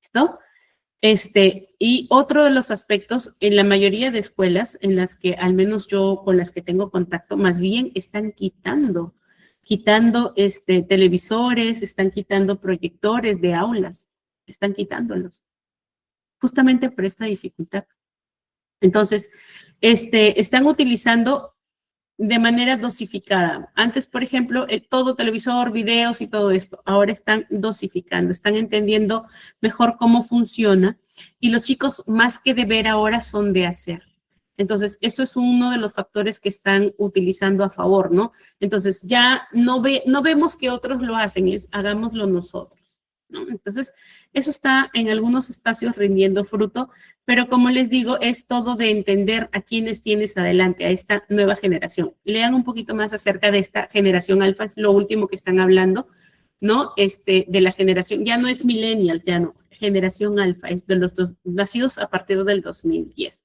¿Listo? Y otro de los aspectos, en la mayoría de escuelas en las que, al menos yo con las que tengo contacto, más bien están quitando televisores, están quitando proyectores de aulas, están quitándolos, justamente por esta dificultad. Entonces, están utilizando de manera dosificada. Antes, por ejemplo, todo televisor, videos y todo esto, ahora están dosificando, están entendiendo mejor cómo funciona y los chicos más que de ver ahora son de hacer. Entonces, eso es uno de los factores que están utilizando a favor, ¿no? Entonces, ya no vemos que otros lo hacen, hagámoslo nosotros, ¿no? Entonces, eso está en algunos espacios rindiendo fruto, pero como les digo, es todo de entender a quiénes tienes adelante, a esta nueva generación. Lean un poquito más acerca de esta generación alfa, es lo último que están hablando, ¿no? De la generación, ya no es millennials, ya no, generación alfa, es de los nacidos a partir del 2010.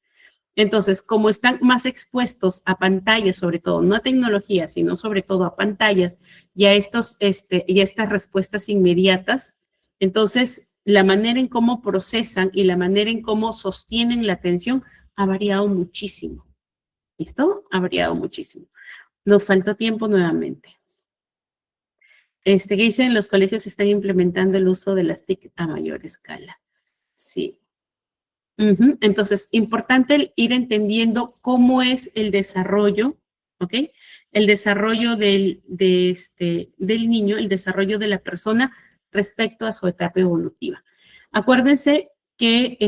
Entonces, como están más expuestos a pantallas, sobre todo, no a tecnología, sino sobre todo a pantallas y a estas respuestas inmediatas, entonces la manera en cómo procesan y la manera en cómo sostienen la atención ha variado muchísimo. ¿Listo? Ha variado muchísimo. Nos falta tiempo nuevamente. Que dicen, los colegios están implementando el uso de las TIC a mayor escala. Sí. Entonces, importante ir entendiendo cómo es el desarrollo, ¿ok? El desarrollo del niño, el desarrollo de la persona respecto a su etapa evolutiva. Acuérdense que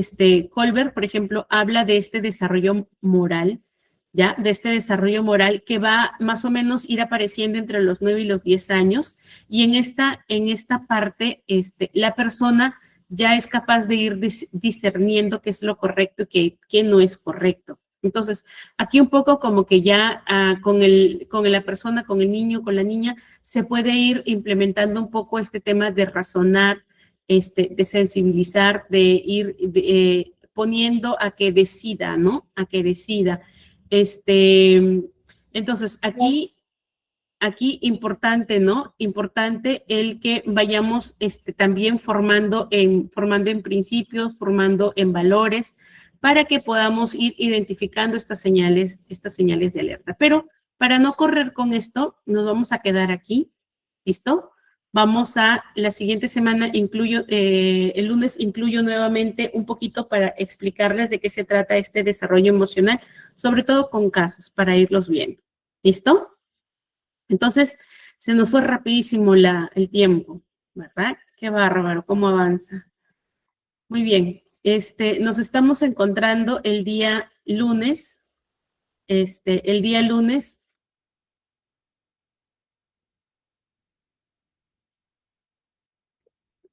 Kohlberg, por ejemplo, habla de este desarrollo moral, ¿ya? De este desarrollo moral que va más o menos ir apareciendo entre los 9 y los 10 años, y en esta parte, la persona ya es capaz de ir discerniendo qué es lo correcto y qué no es correcto. Entonces, aquí un poco como que ya con la persona, con el niño, con la niña, se puede ir implementando un poco este tema de razonar, de sensibilizar, de ir poniendo a que decida, ¿no? A que decida. Entonces, aquí importante, ¿no? Importante el que vayamos también formando en principios, formando en valores, para que podamos ir identificando estas señales de alerta. Pero para no correr con esto, nos vamos a quedar aquí, ¿listo? Vamos a la siguiente semana, el lunes incluyo nuevamente un poquito para explicarles de qué se trata este desarrollo emocional, sobre todo con casos, para irlos viendo, ¿listo? Entonces, se nos fue rapidísimo el tiempo, ¿verdad? Qué bárbaro, cómo avanza. Muy bien, nos estamos encontrando el día lunes,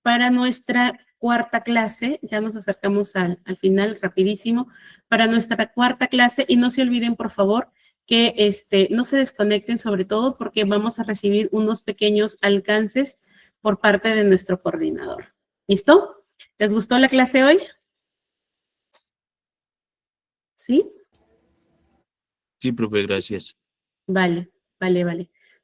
para nuestra cuarta clase, ya nos acercamos al final rapidísimo, para nuestra cuarta clase, y no se olviden, por favor, que no se desconecten, sobre todo porque vamos a recibir unos pequeños alcances por parte de nuestro coordinador. ¿Listo? ¿Les gustó la clase hoy? ¿Sí? Sí, profe, gracias. Vale.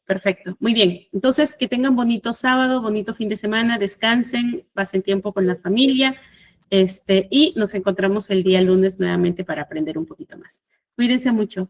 Perfecto. Muy bien. Entonces, que tengan bonito sábado, bonito fin de semana, descansen, pasen tiempo con la familia, y nos encontramos el día lunes nuevamente para aprender un poquito más. Cuídense mucho.